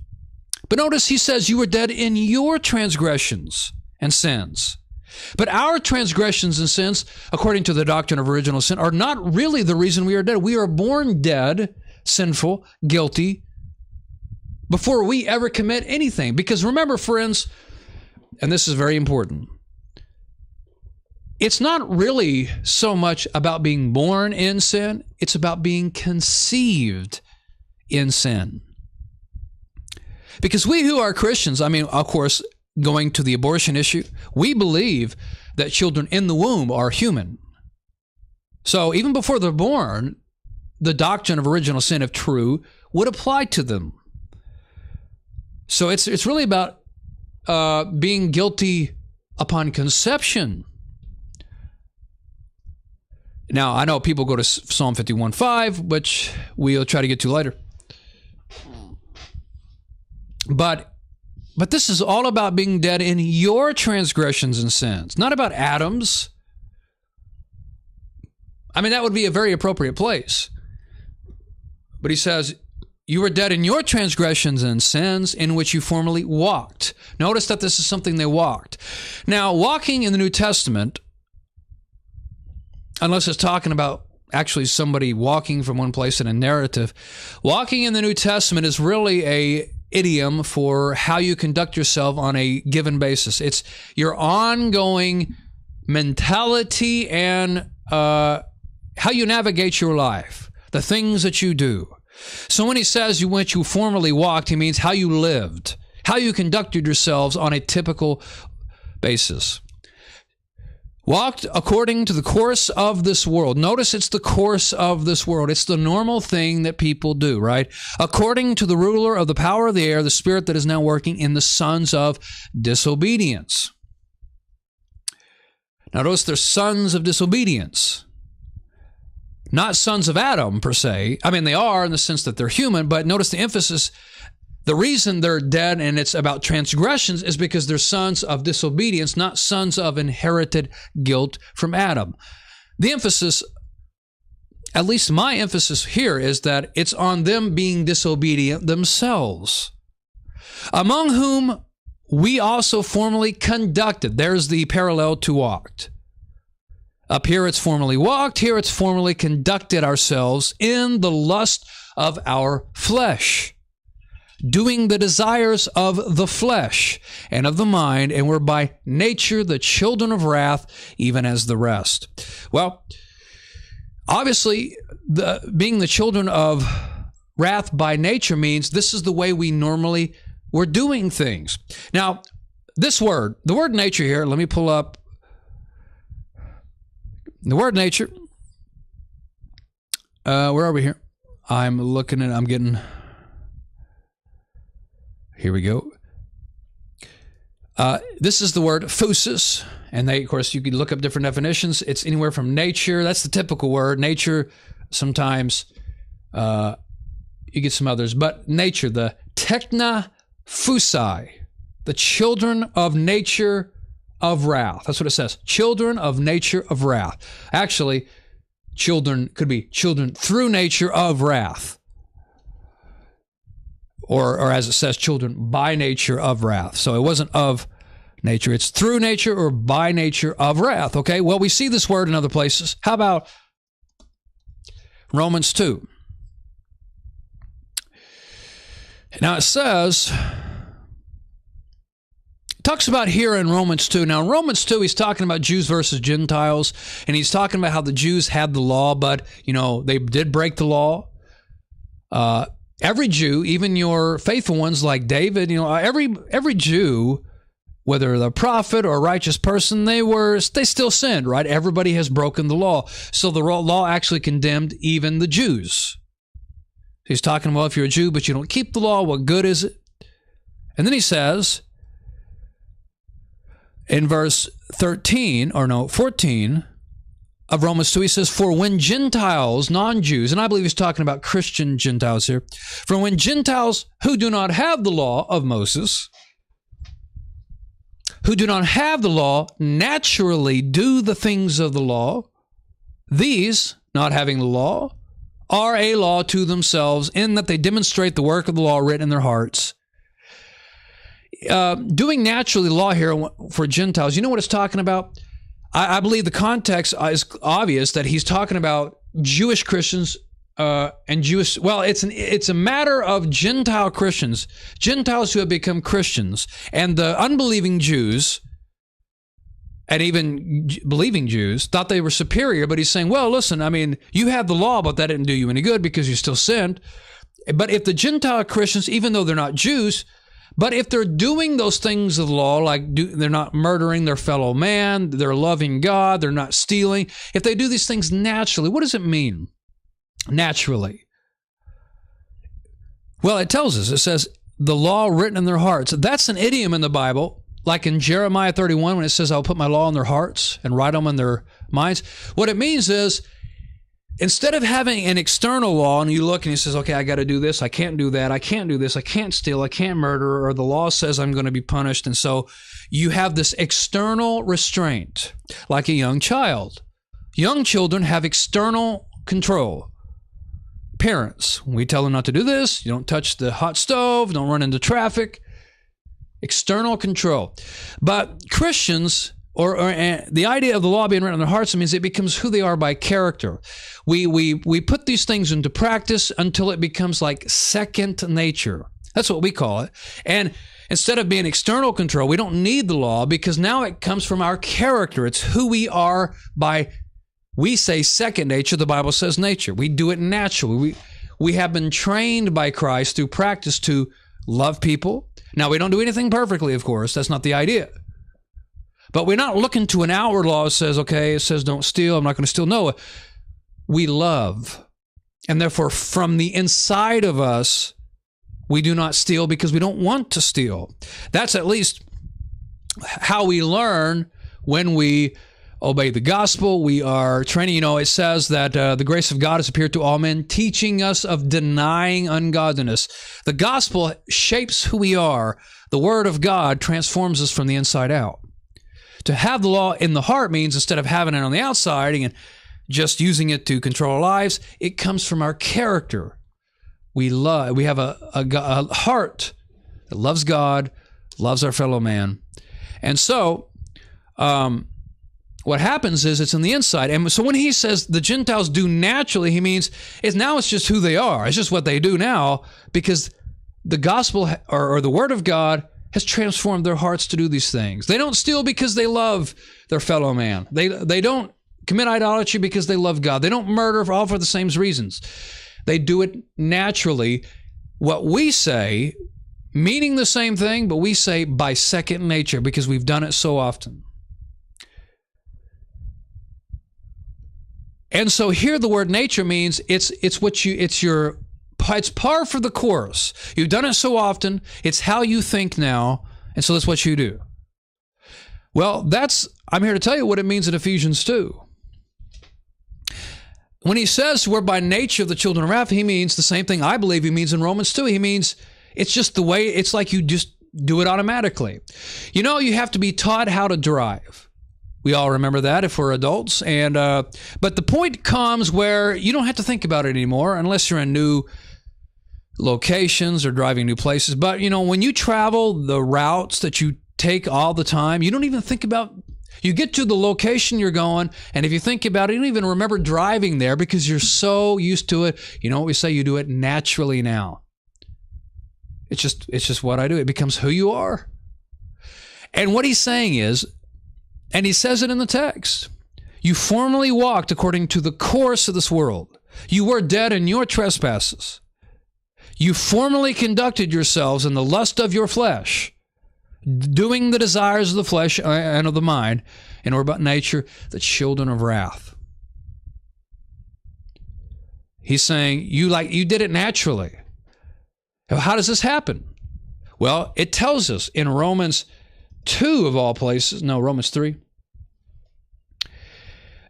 But notice he says you were dead in your transgressions and sins. But our transgressions and sins, according to the doctrine of original sin, are not really the reason we are dead. We are born dead, sinful, guilty, before we ever commit anything. Because remember, friends, and this is very important, it's not really so much about being born in sin, it's about being conceived in sin. Because we who are Christians, I mean, of course, going to the abortion issue, we believe that children in the womb are human. So even before they're born, the doctrine of original sin, if true, would apply to them. So it's really about being guilty upon conception. Now, I know people go to Psalm 51:5, which we'll try to get to later. But this is all about being dead in your transgressions and sins, not about Adam's. I mean, that would be a very appropriate place. But he says, you were dead in your transgressions and sins in which you formerly walked. Notice that this is something they walked. Now, walking in the New Testament, unless it's talking about actually somebody walking from one place in a narrative, walking in the New Testament is really a idiom for how you conduct yourself on a given basis. It's your ongoing mentality and how you navigate your life, the things that you do. So when he says you went, you formerly walked, he means how you lived, how you conducted yourselves on a typical basis. Walked according to the course of this world. Notice it's the course of this world. It's the normal thing that people do, right? According to the ruler of the power of the air, the spirit that is now working in the sons of disobedience. Now notice they're sons of disobedience. Not sons of Adam, per se. I mean, they are in the sense that they're human, but notice the emphasis. The reason they're dead and it's about transgressions is because they're sons of disobedience, not sons of inherited guilt from Adam. The emphasis, at least my emphasis here, is that it's on them being disobedient themselves, among whom we also formerly conducted. There's the parallel to walked. Up here it's formerly walked, here it's formerly conducted ourselves in the lust of our flesh, doing the desires of the flesh and of the mind, and were by nature the children of wrath, even as the rest. Well, obviously, being the children of wrath by nature means this is the way we normally were doing things. Now, this word, the word nature here, let me pull up the word nature. Where are we here? I'm looking at, I'm getting... Here we go. This is the word phusis, and they, of course, you can look up different definitions. It's anywhere from nature. That's the typical word. Nature, sometimes you get some others, but nature, the techna phusai, the children of nature of wrath. That's what it says. Children of nature of wrath. Actually, children could be children through nature of wrath. Or as it says, children by nature of wrath. So it wasn't of nature. It's through nature or by nature of wrath. Okay, well, we see this word in other places. How about Romans 2? Now it says, it talks about here in Romans 2. Now in Romans 2, he's talking about Jews versus Gentiles, and he's talking about how the Jews had the law, but, you know, they did break the law. Every Jew, even your faithful ones like David, you know, every Jew, whether they're a prophet or a righteous person, they still sinned, right? Everybody has broken the law. So the law actually condemned even the Jews. He's talking, well, if you're a Jew but you don't keep the law, what good is it? And then he says in verse 14 of Romans 2, he says, for when Gentiles, non-Jews, and I believe he's talking about Christian Gentiles here, for when Gentiles who do not have the law of Moses, who do not have the law naturally do the things of the law. These, not having the law, are a law to themselves in that they demonstrate the work of the law written in their hearts. Doing naturally law here for Gentiles, you know what it's talking about? I believe the context is obvious that he's talking about Jewish Christians and Jewish. Well, it's a matter of Gentile Christians, Gentiles who have become Christians, and the unbelieving Jews, and even believing Jews thought they were superior. But he's saying, well, listen, I mean, you have the law, but that didn't do you any good because you still sinned. But if the Gentile Christians, even though they're not Jews, but if they're doing those things of the law, like they're not murdering their fellow man, they're loving God, they're not stealing, if they do these things naturally, what does it mean? Naturally. Well, it tells us, it says, the law written in their hearts. That's an idiom in the Bible, like in Jeremiah 31, when it says, I'll put my law in their hearts and write them in their minds. What it means is, instead of having an external law and you look and he says, okay, I got to do this, I can't do that, I can't do this, I can't steal, I can't murder, or the law says I'm going to be punished. And so you have this external restraint, like a young child. Young children have external control. Parents, we tell them not to do this, you don't touch the hot stove, don't run into traffic. External control. But Christians, or the idea of the law being written on their hearts, means it becomes who they are by character. We put these things into practice until it becomes like second nature. That's what we call it. And instead of being external control, we don't need the law because now it comes from our character. It's who we are by, we say second nature, the Bible says nature. We do it naturally. We have been trained by Christ through practice to love people. Now, we don't do anything perfectly, of course. That's not the idea. But we're not looking to an outward law that says, okay, it says don't steal, I'm not going to steal. No, we love. And therefore, from the inside of us, we do not steal because we don't want to steal. That's at least how we learn when we obey the gospel. We are training. You know, it says that the grace of God has appeared to all men, teaching us of denying ungodliness. The gospel shapes who we are. The word of God transforms us from the inside out. To have the law in the heart means instead of having it on the outside and just using it to control our lives, it comes from our character. We have a heart that loves God, loves our fellow man. And so what happens is it's in the inside. And so when he says the Gentiles do naturally, he means it's just who they are. It's just what they do now because the gospel or the word of God has transformed their hearts to do these things. They don't steal because they love their fellow man. They don't commit idolatry because they love God. They don't murder for the same reasons. They do it naturally. What we say, meaning the same thing, but we say by second nature because we've done it so often. And so here the word nature means it's par for the course. You've done it so often, it's how you think now, and so that's what you do. Well, I'm here to tell you what it means in Ephesians 2. When he says we're by nature the children of wrath, he means the same thing I believe he means in Romans 2. He means it's just the way, it's like you just do it automatically. You know, you have to be taught how to drive. We all remember that if we're adults. But the point comes where you don't have to think about it anymore unless you're in new locations or driving new places. But, you know, when you travel the routes that you take all the time, you don't even think about, you get to the location you're going, and if you think about it, you don't even remember driving there because you're so used to it. You know what we say? You do it naturally now. It's just what I do. It becomes who you are. And what he's saying is, and he says it in the text, you formerly walked according to the course of this world. You were dead in your trespasses. You formerly conducted yourselves in the lust of your flesh, doing the desires of the flesh and of the mind, and were by nature the children of wrath. He's saying you did it naturally. How does this happen? Well, it tells us in Romans 2 of all places, no, Romans 3.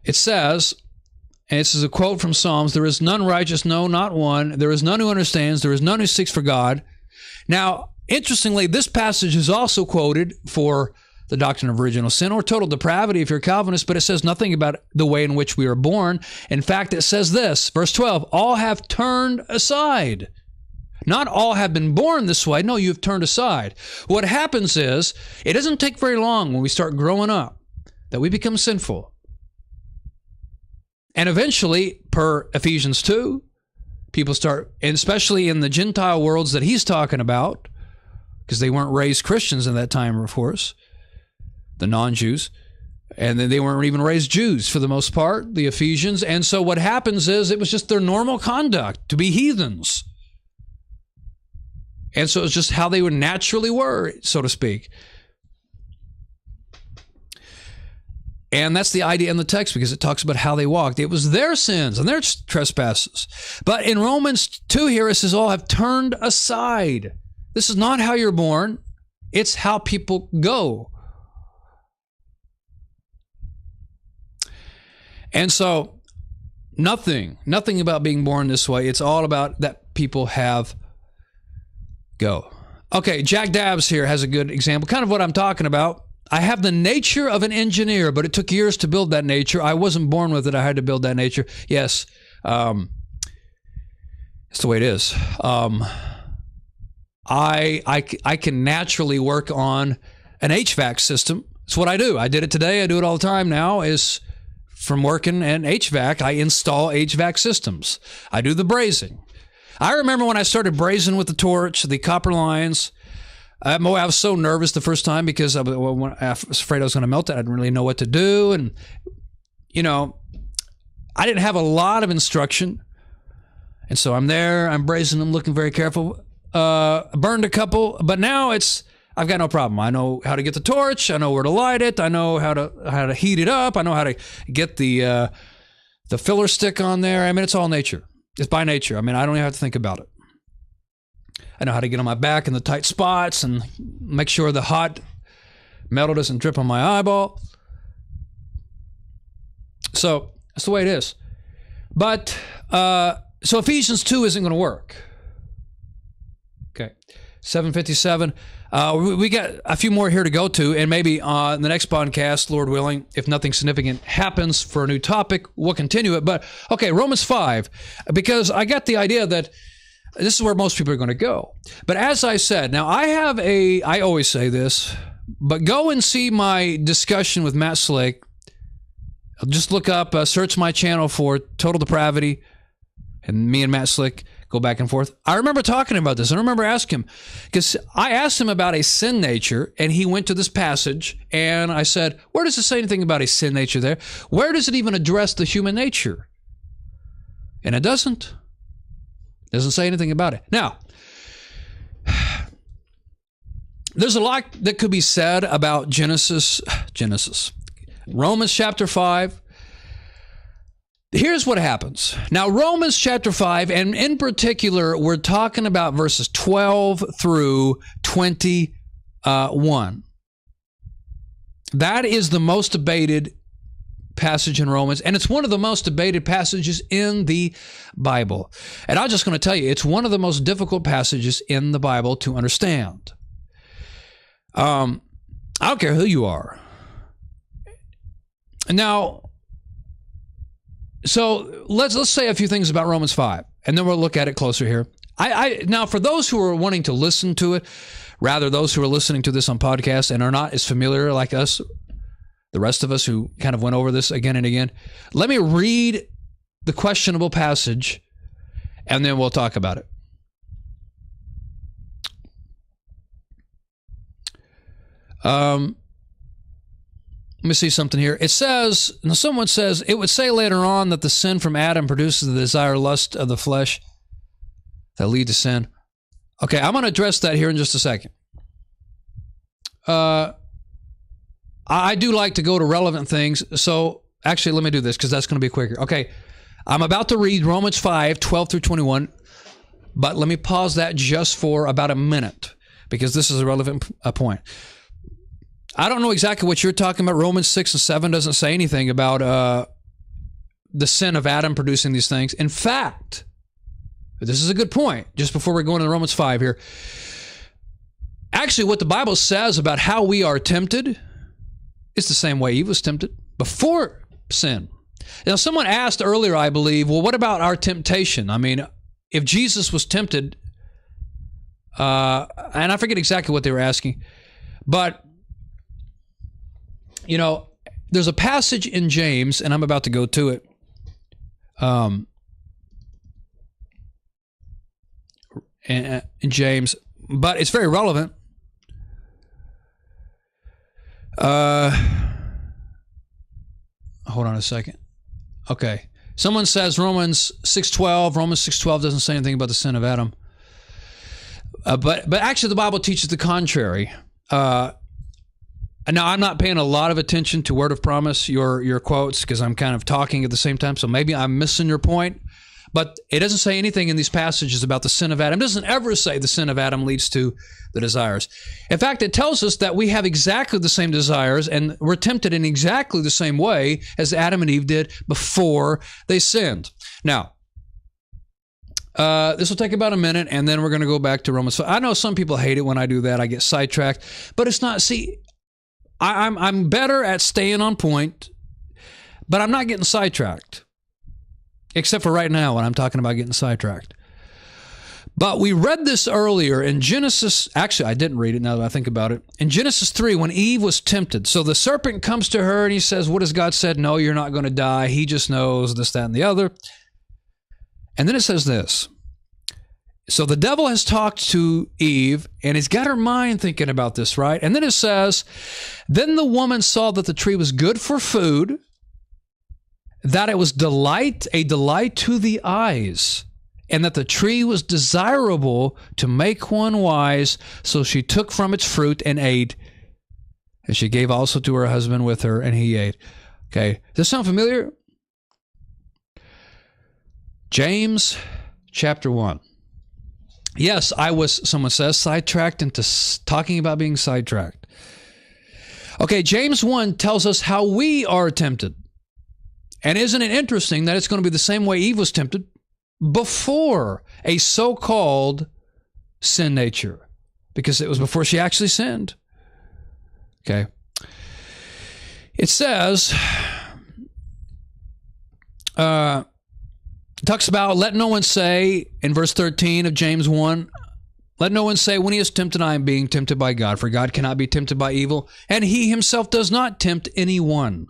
It says, and this is a quote from Psalms, there is none righteous, no, not one. There is none who understands. There is none who seeks for God. Now, interestingly, this passage is also quoted for the doctrine of original sin or total depravity if you're a Calvinist, but it says nothing about the way in which we are born. In fact, it says this, verse 12, all have turned aside. Not all have been born this way. No, you've turned aside. What happens is, it doesn't take very long when we start growing up that we become sinful. And eventually, per Ephesians 2, people start, and especially in the Gentile worlds that he's talking about, because they weren't raised Christians in that time, of course, the non-Jews, and then they weren't even raised Jews for the most part, the Ephesians. And so what happens is it was just their normal conduct to be heathens. And so it's just how they would naturally were, so to speak. And that's the idea in the text because it talks about how they walked. It was their sins and their trespasses. But in Romans 2 here, it says all have turned aside. This is not how you're born. It's how people go. And so nothing about being born this way. It's all about that people have go. Okay, Jack Dabbs here has a good example, kind of what I'm talking about. I have the nature of an engineer, but it took years to build that nature. I wasn't born with it. I had to build that nature. Yes, it's the way it is. I can naturally work on an HVAC system. It's what I do. I did it today. I do it all the time now. Is from working in HVAC, I install HVAC systems. I do the brazing. I remember when I started brazing with the torch, the copper lines. I was so nervous the first time because I was afraid I was going to melt it. I didn't really know what to do. And, you know, I didn't have a lot of instruction. And so I'm there, I'm brazing them, looking very careful. Burned a couple, but now I've got no problem. I know how to get the torch. I know where to light it. I know how to heat it up. I know how to get the filler stick on there. I mean, it's all nature. It's by nature. I mean, I don't even have to think about it. I know how to get on my back in the tight spots and make sure the hot metal doesn't drip on my eyeball. So that's the way it is. But so Ephesians 2 isn't going to work. Okay, 757. We got a few more here to go to, and maybe in the next podcast, Lord willing, if nothing significant happens for a new topic, we'll continue it. But okay, Romans 5, because I got the idea that this is where most people are going to go. But as I said, now I always say this, but go and see my discussion with Matt Slick. Just look up, search my channel for Total Depravity, and me and Matt Slick go back and forth. I remember talking about this. I remember asking him, because I asked him about a sin nature, and he went to this passage, and I said, where does it say anything about a sin nature there? Where does it even address the human nature? And it doesn't. It doesn't say anything about it. Now, there's a lot that could be said about Genesis. Romans chapter 5. Here's what happens. Now, Romans chapter 5, and in particular, we're talking about verses 12 through 21. That is the most debated passage in Romans, and it's one of the most debated passages in the Bible. And I'm just going to tell you, it's one of the most difficult passages in the Bible to understand. I don't care who you are. Now, so let's say a few things about Romans 5, and then we'll look at it closer here. Now, for those who are wanting to listen to it, rather those who are listening to this on podcast and are not as familiar like us, the rest of us who kind of went over this again and again, let me read the questionable passage, and then we'll talk about it. Let me see something here. It says, now someone says, it would say later on that the sin from Adam produces the desire, lust of the flesh that lead to sin. Okay, I'm going to address that here in just a second. I do like to go to relevant things, so actually let me do this because that's going to be quicker. Okay, I'm about to read Romans 5, 12 through 21, but let me pause that just for about a minute because this is a relevant point. I don't know exactly what you're talking about. Romans 6 and 7 doesn't say anything about the sin of Adam producing these things. In fact, this is a good point, just before we're going to Romans 5 here. Actually, what the Bible says about how we are tempted It's the same way Eve was tempted before sin. Now, someone asked earlier, I believe, well, what about our temptation? I mean, if Jesus was tempted, and I forget exactly what they were asking, but, you know, there's a passage in James, and I'm about to go to it. In James, but it's very relevant. Hold on a second. Okay. Someone says Romans 6:12. Romans 6:12 doesn't say anything about the sin of Adam. But actually the Bible teaches the contrary. Now, I'm not paying a lot of attention to Word of Promise, your quotes, because I'm kind of talking at the same time, so maybe I'm missing your point. But it doesn't say anything in these passages about the sin of Adam. It doesn't ever say the sin of Adam leads to the desires. In fact, it tells us that we have exactly the same desires and we're tempted in exactly the same way as Adam and Eve did before they sinned. Now, this will take about a minute, and then we're going to go back to Romans 5. I know some people hate it when I do that. I get sidetracked. But it's not, see, I'm better at staying on point, but I'm not getting sidetracked. Except for right now when I'm talking about getting sidetracked. But we read this earlier in Genesis. Actually, I didn't read it now that I think about it. In Genesis 3, when Eve was tempted. So the serpent comes to her and he says, what has God said? No, you're not going to die. He just knows this, that, and the other. And then it says this. So the devil has talked to Eve and he's got her mind thinking about this, right? And then it says, then the woman saw that the tree was good for food, that it was a delight to the eyes, and that the tree was desirable to make one wise. So she took from its fruit and ate, and she gave also to her husband with her, and he ate. Okay, does this sound familiar? James chapter 1. Yes, I was, someone says, sidetracked into talking about being sidetracked. Okay, James 1 tells us how we are tempted. And isn't it interesting that it's going to be the same way Eve was tempted before a so-called sin nature? Because it was before she actually sinned. Okay. It says, it talks about, let no one say, in verse 13 of James 1, let no one say, when he is tempted, I am being tempted by God. For God cannot be tempted by evil, and he himself does not tempt anyone.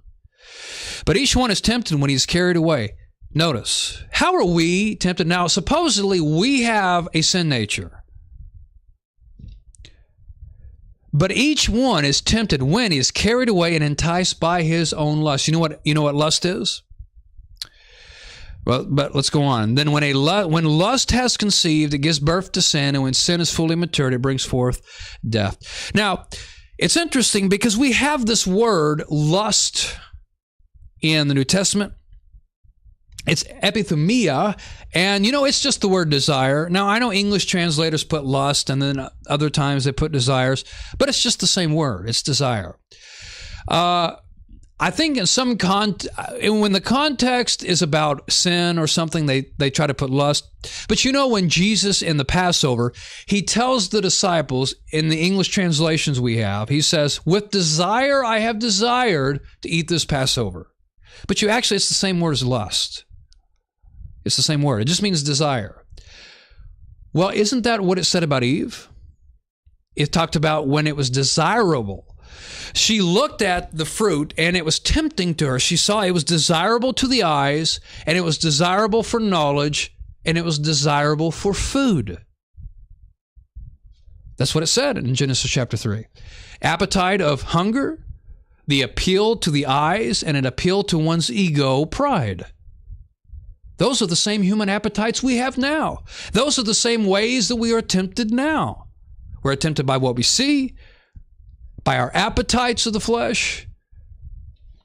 But each one is tempted when he is carried away. Notice, how are we tempted? Now, supposedly we have a sin nature. But each one is tempted when he is carried away and enticed by his own lust. You know what lust is? Well, but let's go on. Then when lust has conceived, it gives birth to sin, and when sin is fully matured, it brings forth death. Now, it's interesting because we have this word lust in the New Testament. It's epithumia, and it's just the word desire. Now, I know English translators put lust, and then other times they put desires, but it's just the same word. It's desire. I think in some when the context is about sin or something, they try to put lust. But when Jesus in the Passover, he tells the disciples in the English translations we have, he says, with desire I have desired to eat this Passover. But it's the same word as lust. It's the same word. It just means desire. Well, isn't that what it said about Eve? It talked about when it was desirable. She looked at the fruit and it was tempting to her. She saw it was desirable to the eyes, and it was desirable for knowledge, and it was desirable for food. That's what it said in Genesis chapter 3. Appetite of hunger, the appeal to the eyes, and an appeal to one's ego, pride. Those are the same human appetites we have now. Those are the same ways that we are tempted now. We're tempted by what we see, by our appetites of the flesh.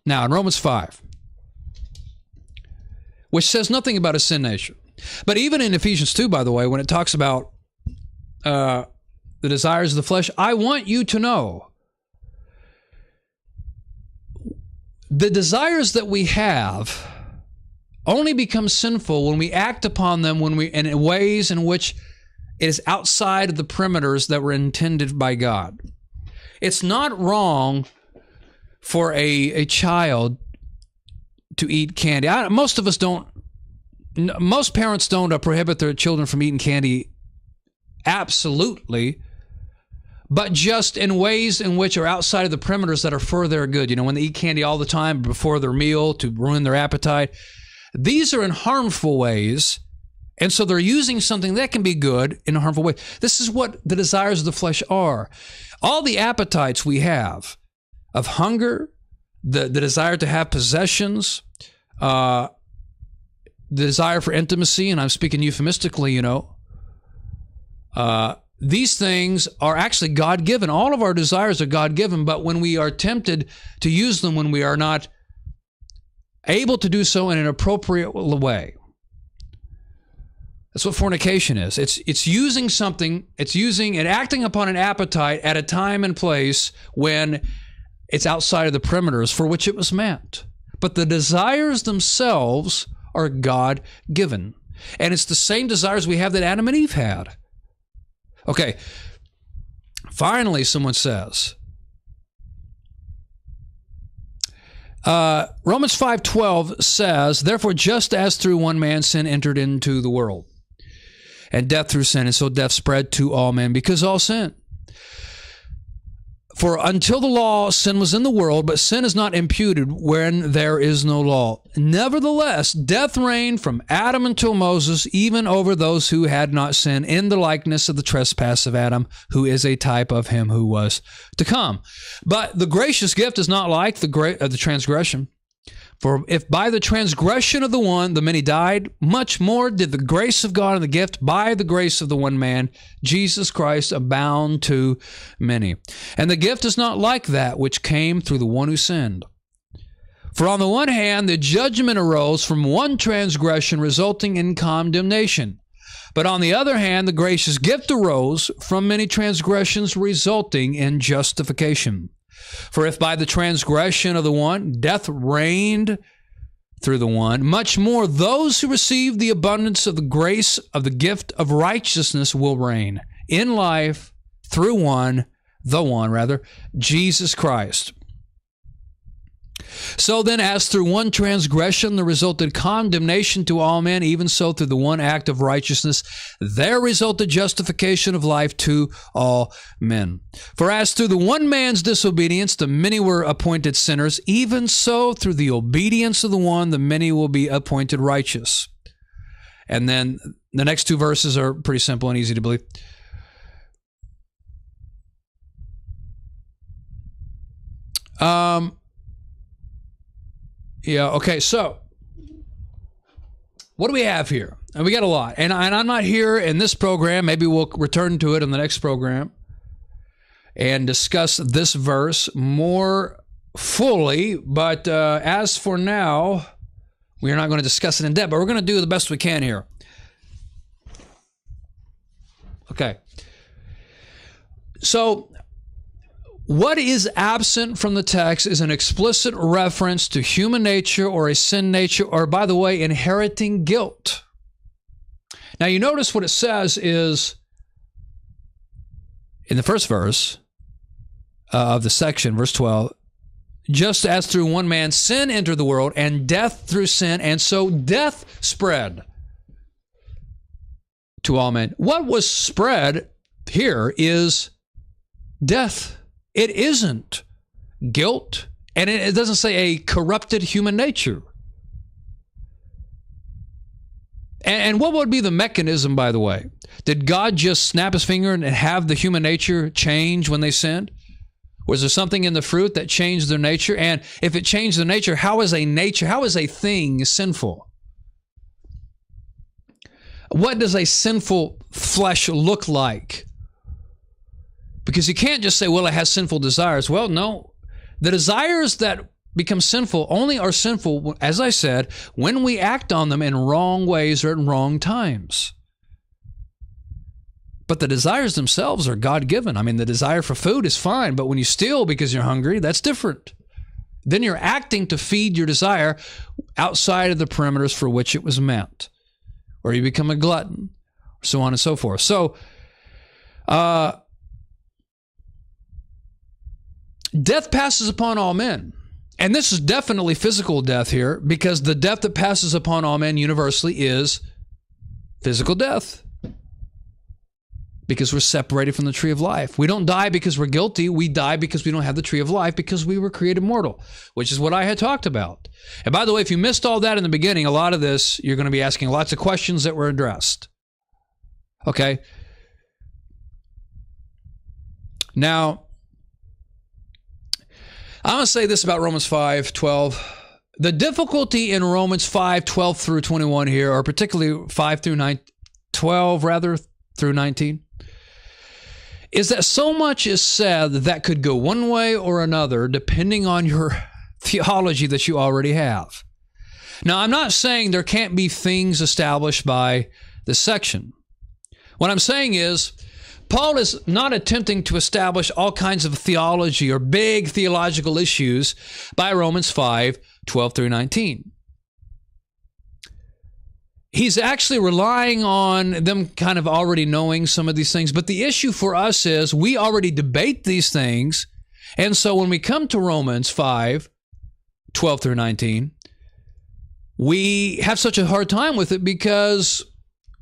Now, in Romans 5, which says nothing about a sin nature. But even in Ephesians 2, by the way, when it talks about the desires of the flesh, I want you to know the desires that we have only become sinful when we act upon them in ways in which it is outside of the perimeters that were intended by God. It's not wrong for a child to eat candy. Most of us don't. Most parents don't prohibit their children from eating candy. Absolutely. But just in ways in which are outside of the perimeters that are for their good. You know, when they eat candy all the time before their meal to ruin their appetite. These are in harmful ways. And so they're using something that can be good in a harmful way. This is what the desires of the flesh are. All the appetites we have of hunger, the desire to have possessions, the desire for intimacy, and I'm speaking euphemistically, you know, these things are actually God-given. All of our desires are God-given, but when we are tempted to use them when we are not able to do so in an appropriate way. That's what fornication is. It's using something, it's using and acting upon an appetite at a time and place when it's outside of the perimeters for which it was meant. But the desires themselves are God-given. And it's the same desires we have that Adam and Eve had. Okay, finally, someone says, Romans 5:12 says, therefore, just as through one man sin entered into the world, and death through sin, and so death spread to all men because all sin. For until the law, sin was in the world, but sin is not imputed when there is no law. Nevertheless, death reigned from Adam until Moses, even over those who had not sinned, in the likeness of the trespass of Adam, who is a type of him who was to come. But the gracious gift is not like the transgression. For if by the transgression of the one the many died, much more did the grace of God and the gift by the grace of the one man, Jesus Christ, abound to many. And the gift is not like that which came through the one who sinned. For on the one hand, the judgment arose from one transgression, resulting in condemnation. But on the other hand, the gracious gift arose from many transgressions, resulting in justification. For if by the transgression of the one, death reigned through the one, much more those who receive the abundance of the grace of the gift of righteousness will reign in life through Jesus Christ. So then, as through one transgression there resulted condemnation to all men, even so through the one act of righteousness there resulted justification of life to all men. For as through the one man's disobedience the many were appointed sinners, even so through the obedience of the one the many will be appointed righteous. And then the next two verses are pretty simple and easy to believe. Yeah, okay, so what do we have here? And we got a lot. And I'm not here in this program. Maybe we'll return to it in the next program and discuss this verse more fully. But as for now, we're not going to discuss it in depth, but we're going to do the best we can here. Okay. So what is absent from the text is an explicit reference to human nature or a sin nature, or, by the way, inheriting guilt. Now, you notice what it says is, in the first verse of the section, verse 12, just as through one man sin entered the world, and death through sin, and so death spread to all men. What was spread here is death. It isn't guilt, and it doesn't say a corrupted human nature. And what would be the mechanism, by the way? Did God just snap his finger and have the human nature change when they sinned? Was there something in the fruit that changed their nature? And if it changed their nature, how is a thing sinful? What does a sinful flesh look like? Because you can't just say, well, it has sinful desires. Well, no. The desires that become sinful only are sinful, as I said, when we act on them in wrong ways or at wrong times. But the desires themselves are God-given. I mean, the desire for food is fine, but when you steal because you're hungry, that's different. Then you're acting to feed your desire outside of the perimeters for which it was meant. Or you become a glutton, so on and so forth. So, death passes upon all men. And this is definitely physical death here, because the death that passes upon all men universally is physical death. Because we're separated from the tree of life. We don't die because we're guilty. We die because we don't have the tree of life, because we were created mortal, which is what I had talked about. And by the way, if you missed all that in the beginning, a lot of this, you're going to be asking lots of questions that were addressed. Okay? Now, I'm going to say this about Romans 5:12. The difficulty in Romans 5:12 through 21 here, or particularly 12 through 19, is that so much is said that could go one way or another depending on your theology that you already have. Now, I'm not saying there can't be things established by this section. What I'm saying is, Paul is not attempting to establish all kinds of theology or big theological issues by Romans 5:12 through 19. He's actually relying on them kind of already knowing some of these things. But the issue for us is we already debate these things. And so when we come to Romans 5:12 through 19, we have such a hard time with it because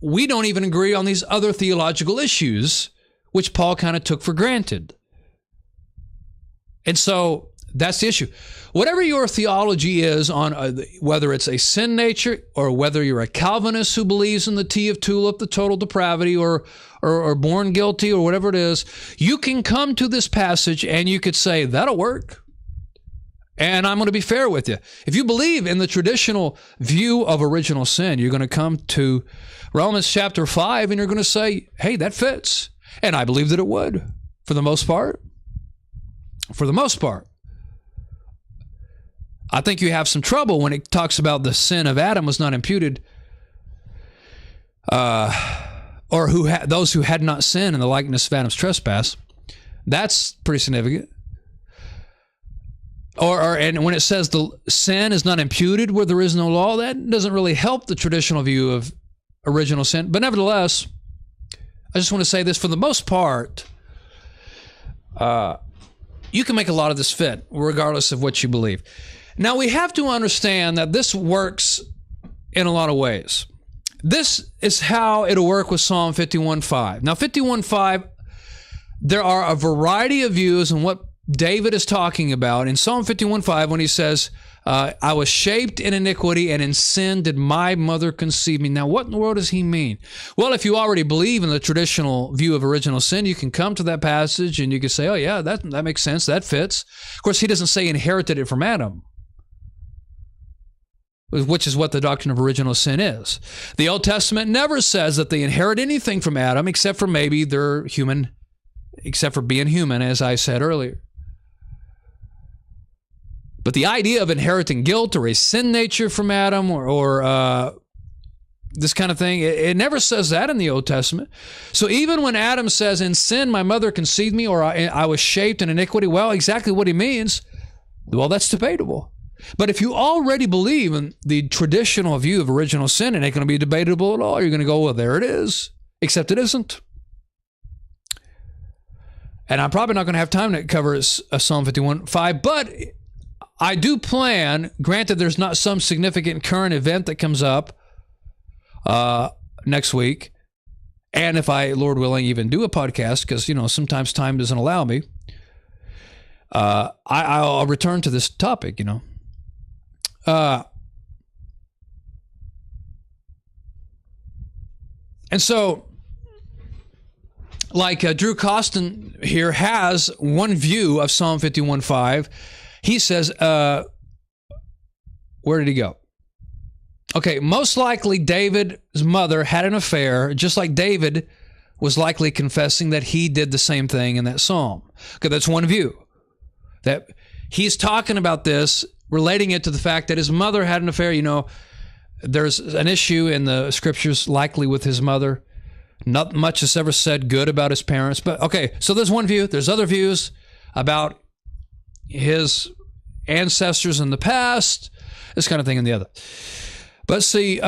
we don't even agree on these other theological issues, which Paul kind of took for granted. And so that's the issue. Whatever your theology is on whether it's a sin nature or whether you're a Calvinist who believes in the T of tulip, the total depravity, or born guilty, or whatever it is, you can come to this passage and you could say, that'll work. And I'm going to be fair with you. If you believe in the traditional view of original sin, you're going to come to Romans chapter 5 and you're going to say, hey, that fits. And I believe that it would, for the most part. For the most part. I think you have some trouble when it talks about the sin of Adam was not imputed, or those who had not sinned in the likeness of Adam's trespass. That's pretty significant. And when it says the sin is not imputed where there is no law, that doesn't really help the traditional view of original sin. But nevertheless, I just want to say this: for the most part, you can make a lot of this fit, regardless of what you believe. Now, we have to understand that this works in a lot of ways. This is how it'll work with Psalm 51:5. Now, 51:5, there are a variety of views on what David is talking about in Psalm 51:5 when he says, I was shaped in iniquity, and in sin did my mother conceive me. Now, what in the world does he mean? Well, if you already believe in the traditional view of original sin, you can come to that passage and you can say, oh yeah, that makes sense, that fits. Of course, he doesn't say inherited it from Adam, which is what the doctrine of original sin is. The Old Testament never says that they inherit anything from Adam except for maybe they're human, except for being human, as I said earlier. But the idea of inheriting guilt or a sin nature from Adam or this kind of thing, it never says that in the Old Testament. So even when Adam says, in sin my mother conceived me, or I was shaped in iniquity, well, exactly what he means, well, that's debatable. But if you already believe in the traditional view of original sin, it ain't going to be debatable at all. You're going to go, well, there it is, except it isn't. And I'm probably not going to have time to cover Psalm 51:5, but I do plan, granted there's not some significant current event that comes up next week, and if I, Lord willing, even do a podcast, because, sometimes time doesn't allow me, I'll return to this topic, And so, like Drew Costin here has one view of Psalm 51:5. He says, where did he go? Okay, most likely David's mother had an affair, just like David was likely confessing that he did the same thing in that psalm. Okay, that's one view. That he's talking about this, relating it to the fact that his mother had an affair. There's an issue in the scriptures likely with his mother. Not much is ever said good about his parents. But okay, so there's one view. There's other views about his ancestors in the past, this kind of thing in the other. But see,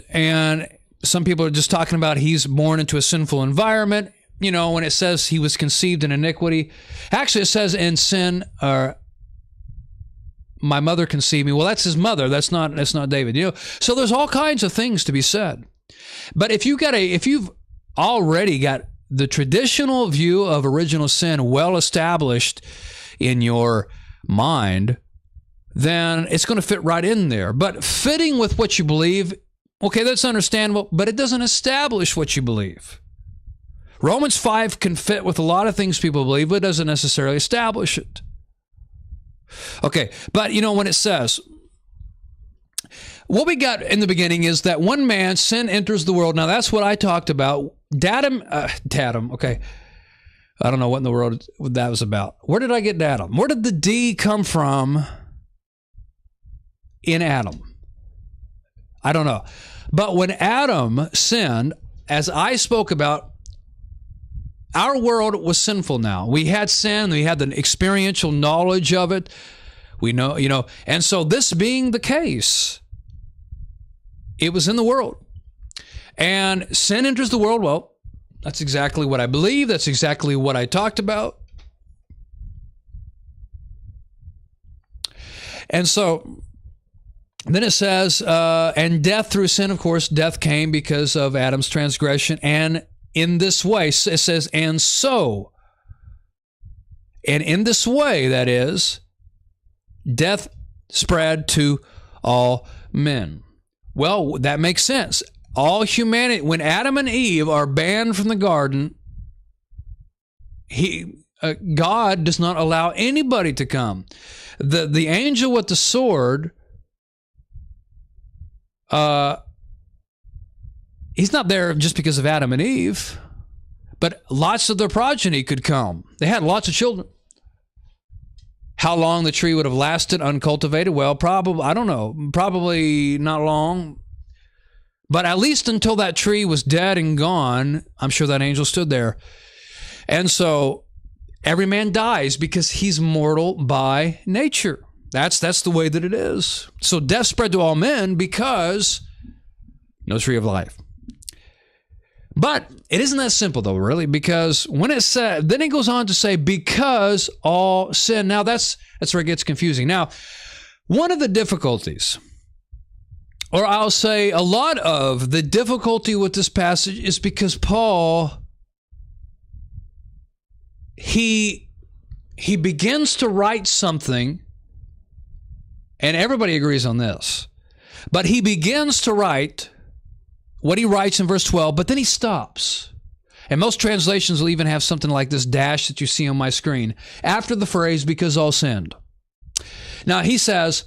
and some people are just talking about he's born into a sinful environment. when it says he was conceived in iniquity, actually it says in sin, my mother conceived me. Well, that's his mother. That's not David. So there's all kinds of things to be said. But if you've already got the traditional view of original sin well established in your mind, then it's going to fit right in there. But fitting with what you believe, okay, that's understandable, but it doesn't establish what you believe. Romans 5 can fit with a lot of things people believe, but it doesn't necessarily establish it. Okay, but when it says, what we got in the beginning is that one man, sin enters the world. Now, that's what I talked about. Datum, okay. I don't know what in the world that was about. Where did I get datum? Where did the D come from in Adam? I don't know. But when Adam sinned, as I spoke about, our world was sinful now. We had sin. We had the experiential knowledge of it. We know, and so this being the case, it was in the world. And sin enters the world. Well, that's exactly what I believe. That's exactly what I talked about. And so then it says, and death through sin, of course, death came because of Adam's transgression. And in this way, it says, and in this way, that is, death spread to all men. Well, that makes sense. All humanity, when Adam and Eve are banned from the garden, God does not allow anybody to come. The angel with the sword, he's not there just because of Adam and Eve, but lots of their progeny could come. They had lots of children. How long the tree would have lasted uncultivated? Well, probably, I don't know, probably not long. But at least until that tree was dead and gone, I'm sure that angel stood there. And so every man dies because he's mortal by nature. That's the way that it is. So death spread to all men because no tree of life. But it isn't that simple, though, really, because when it said, then it goes on to say, because all sin. Now, that's where it gets confusing. Now, one of the difficulties, or I'll say a lot of the difficulty with this passage, is because Paul, he begins to write something, and everybody agrees on this, but he begins to write what he writes in verse 12, but then he stops. And most translations will even have something like this dash that you see on my screen after the phrase, because all sinned. Now, he says,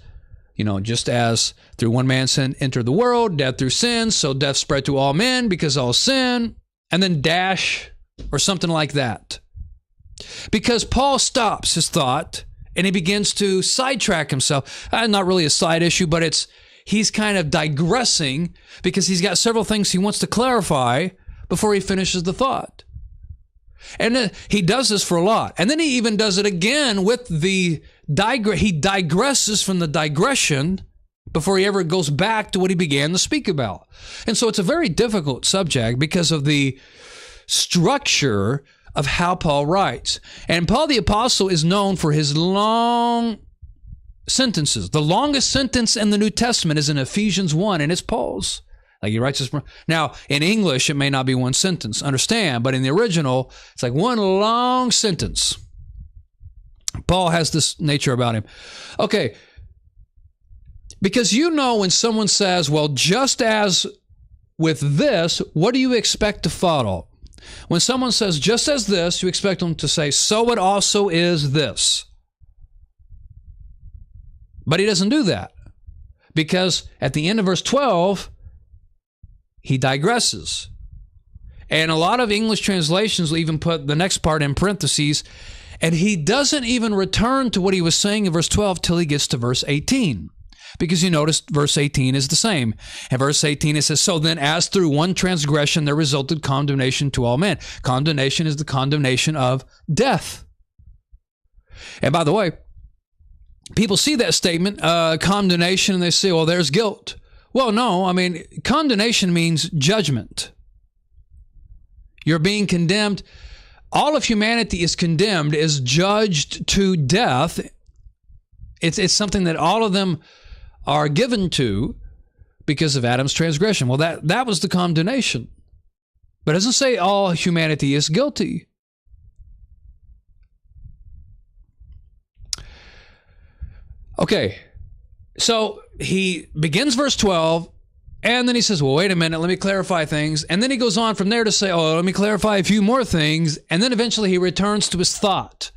just as through one man's sin entered the world, death through sin, so death spread to all men because all sin, and then dash or something like that. Because Paul stops his thought and he begins to sidetrack himself. Not really a side issue, but he's kind of digressing because he's got several things he wants to clarify before he finishes the thought. And he does this for a lot. And then he even does it again with he digresses from the digression before he ever goes back to what he began to speak about. And so it's a very difficult subject because of the structure of how Paul writes. And Paul the Apostle is known for his long sentences. The longest sentence in the New Testament is in Ephesians 1, and it's Paul's. Like he writes this. Now, in English, it may not be one sentence, understand, but in the original, it's like one long sentence. Paul has this nature about him. Okay, because when someone says, well, just as with this, what do you expect to follow? When someone says, just as this, you expect them to say, so it also is this. But he doesn't do that, because at the end of verse 12, he digresses. And a lot of English translations will even put the next part in parentheses, and he doesn't even return to what he was saying in verse 12 till he gets to verse 18. Because you notice verse 18 is the same. In verse 18 it says, so then as through one transgression there resulted condemnation to all men. Condemnation is the condemnation of death. And by the way, people see that statement, condemnation, and they say, well, there's guilt. Well, no, condemnation means judgment. You're being condemned. All of humanity is condemned, is judged to death. It's something that all of them are given to because of Adam's transgression. Well, that was the condemnation. But it doesn't say all humanity is guilty. Okay, so he begins verse 12, and then he says, well, wait a minute, let me clarify things. And then he goes on from there to say, oh, let me clarify a few more things. And then eventually he returns to his thought.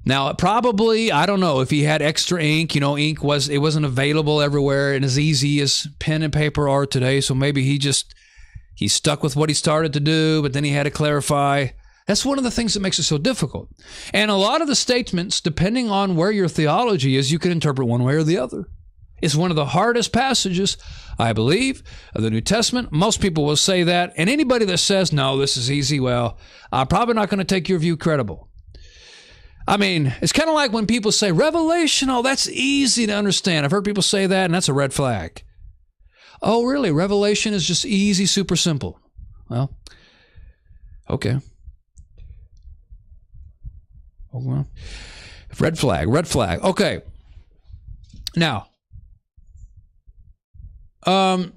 Now, probably, I don't know if he had extra ink. You know, ink wasn't available everywhere and as easy as pen and paper are today. So maybe he stuck with what he started to do, but then he had to clarify. That's one of the things that makes it so difficult. And a lot of the statements, depending on where your theology is, you can interpret one way or the other. It's one of the hardest passages, I believe, of the New Testament. Most people will say that. And anybody that says, no, this is easy, well, I'm probably not going to take your view credible. I mean, it's kind of like when people say, Revelation, oh, that's easy to understand. I've heard people say that, and that's a red flag. Oh, really? Revelation is just easy, super simple. Well, okay. Oh, well. Red flag. Okay. Now, I'm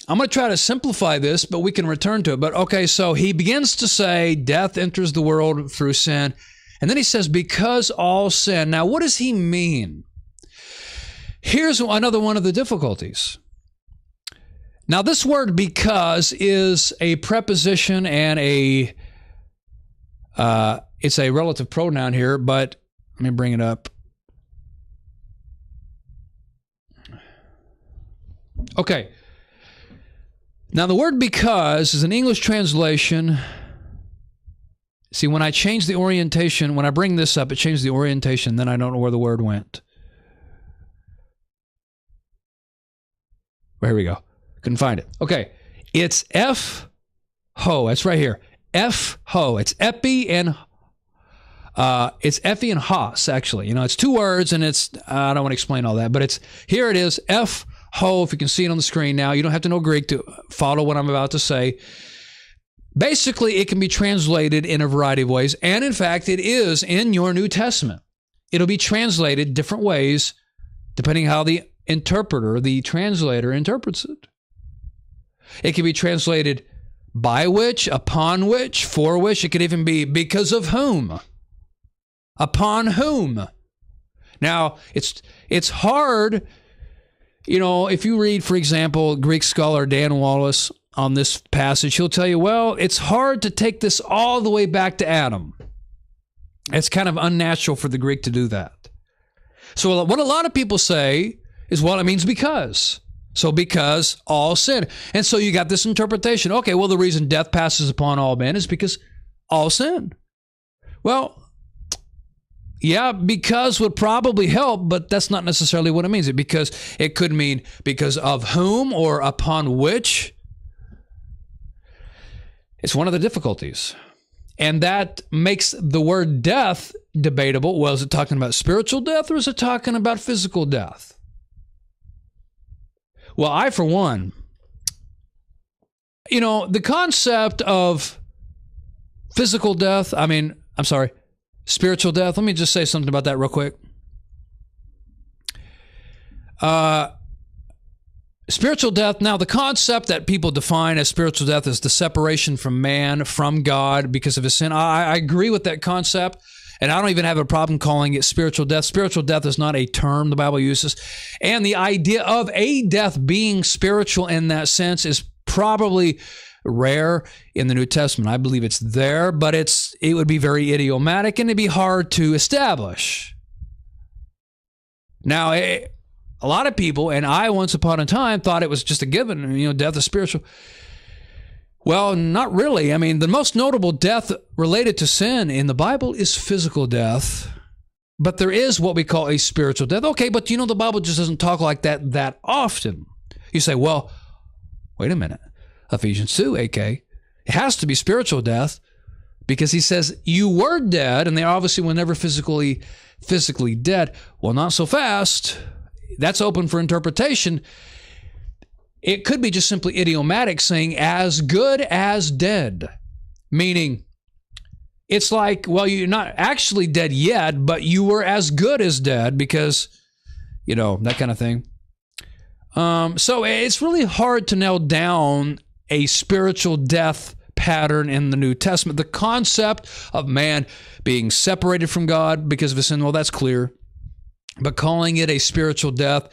going to try to simplify this, but we can return to it. But okay, so he begins to say death enters the world through sin. And then he says, because all sin. Now, what does he mean? Here's another one of the difficulties. Now, this word because is a preposition and it's a relative pronoun here, but let me bring it up. Okay. Now, the word because is an English translation. See, when I change the orientation, when I bring this up, it changed the orientation, then I don't know where the word went. Here we go. Couldn't find it. Okay. It's F-ho. That's right here. F-ho. It's epi and hos, actually. You know, it's two words, and I don't want to explain all that, but here it is, F-ho, if you can see it on the screen now. You don't have to know Greek to follow what I'm about to say. Basically, it can be translated in a variety of ways, and in fact, it is in your New Testament. It'll be translated different ways depending how the interpreter, the translator, interprets it. It can be translated by which, upon which, for which. It could even be because of whom, upon whom. Now, it's hard, you know, if you read, for example, Greek scholar Dan Wallace on this passage, he'll tell you, well, it's hard to take this all the way back to Adam. It's kind of unnatural for the Greek to do that. So what a lot of people say is, well, it means because. So because all sin. And so you got this interpretation. Okay, well, the reason death passes upon all men is because all sin. Well, yeah, because would probably help, but that's not necessarily what it means. Because it could mean because of whom or upon which. It's one of the difficulties. And that makes the word death debatable. Well, is it talking about spiritual death or is it talking about physical death? Well, I, for one, you know, the concept of physical death, spiritual death. Let me just say something about that real quick. Spiritual death, now the concept that people define as spiritual death is the separation from man, from God because of his sin. I agree with that concept, and I don't even have a problem calling it spiritual death. Spiritual death is not a term the Bible uses. And the idea of a death being spiritual in that sense is probably rare in the New Testament. I believe it's there, but it would be very idiomatic and it'd be hard to establish. Now, a lot of people, and I once upon a time, thought it was just a given, you know, death is spiritual. Well, not really. I mean, the most notable death related to sin in the Bible is physical death, but there is what we call a spiritual death. Okay, but you know, the Bible just doesn't talk like that often. You say, well, wait a minute. Ephesians 2, AK, it has to be spiritual death because he says you were dead, and they obviously were never physically dead. Well, not so fast. That's open for interpretation. it could be just simply idiomatic, saying as good as dead, meaning it's like, well, you're not actually dead yet, but you were as good as dead because, that kind of thing. So it's really hard to nail down a spiritual death pattern in the New Testament. The concept of man being separated from God because of his sin, well, that's clear. But calling it a spiritual death,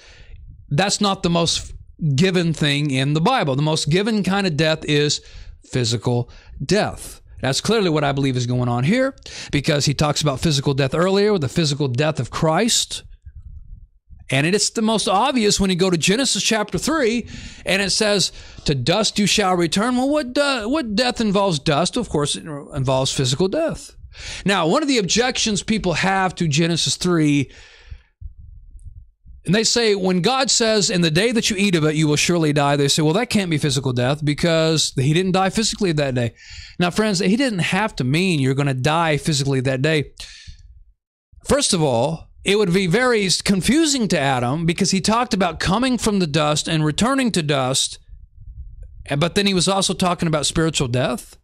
that's not the most given thing in the Bible. The most given kind of death is physical death. That's clearly what I believe is going on here, because he talks about physical death earlier with the physical death of Christ. And it's the most obvious when you go to Genesis chapter 3, and it says, to dust you shall return. Well, what death involves dust? Of course, it involves physical death. Now, one of the objections people have to Genesis 3, and they say, when God says, in the day that you eat of it, you will surely die, they say, well, that can't be physical death because he didn't die physically that day. Now, friends, he didn't have to mean you're going to die physically that day. First of all, it would be very confusing to Adam because he talked about coming from the dust and returning to dust, but then he was also talking about spiritual death.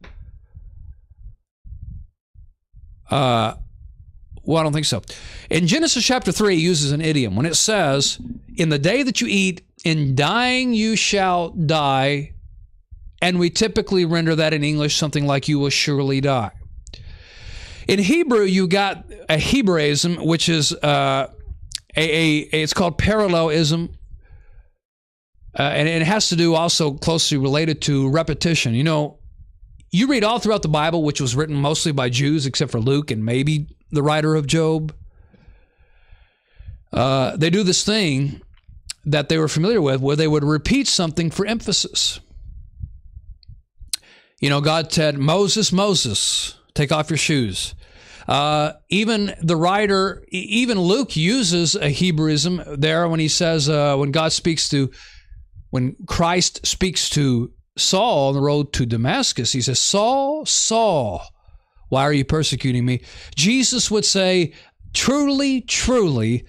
Well, I don't think so. In Genesis chapter 3, it uses an idiom. When it says, in the day that you eat, in dying you shall die, and we typically render that in English something like you will surely die. In Hebrew, you got a Hebraism, which is it's called parallelism, and it has to do also closely related to repetition. You read all throughout the Bible, which was written mostly by Jews, except for Luke and maybe the writer of Job. They do this thing that they were familiar with, where they would repeat something for emphasis. God said, Moses, Moses, take off your shoes. Even the writer, even Luke uses a Hebraism there when he says, when Christ speaks to Saul on the road to Damascus, he says, Saul, Saul, why are you persecuting me? Jesus would say, truly, truly,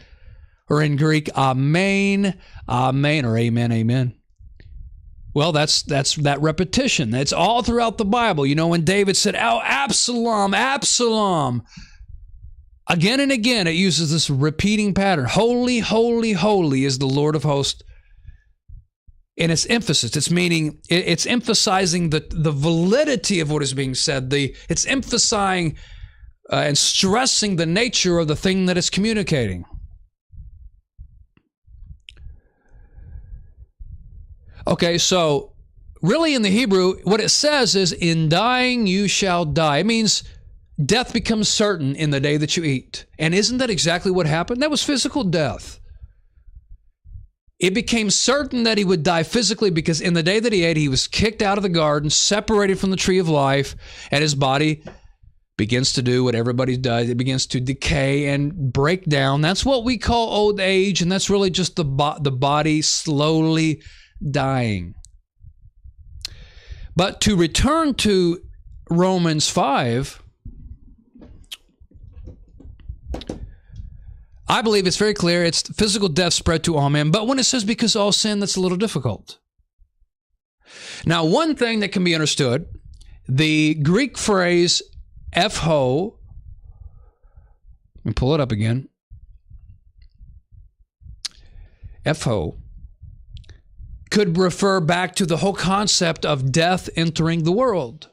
or in Greek, amen, amen, or amen, amen. Well, that's that repetition. It's all throughout the Bible. When David said, oh, Absalom, Absalom, again and again, it uses this repeating pattern. Holy, holy, holy is the Lord of hosts. And its emphasis, it's meaning, it's emphasizing the validity of what is being said. It's emphasizing and stressing the nature of the thing that it's communicating. Okay, so really in the Hebrew, what it says is, in dying you shall die. It means death becomes certain in the day that you eat. And isn't that exactly what happened? That was physical death. It became certain that he would die physically because in the day that he ate, he was kicked out of the garden, separated from the tree of life, and his body begins to do what everybody does. It begins to decay and break down. That's what we call old age, and that's really just the body slowly dying. But to return to Romans 5, I believe it's very clear. It's physical death spread to all men. But when it says because all sin, that's a little difficult. Now, one thing that can be understood, the Greek phrase epho, let me pull it up again. Epho could refer back to the whole concept of death entering the world.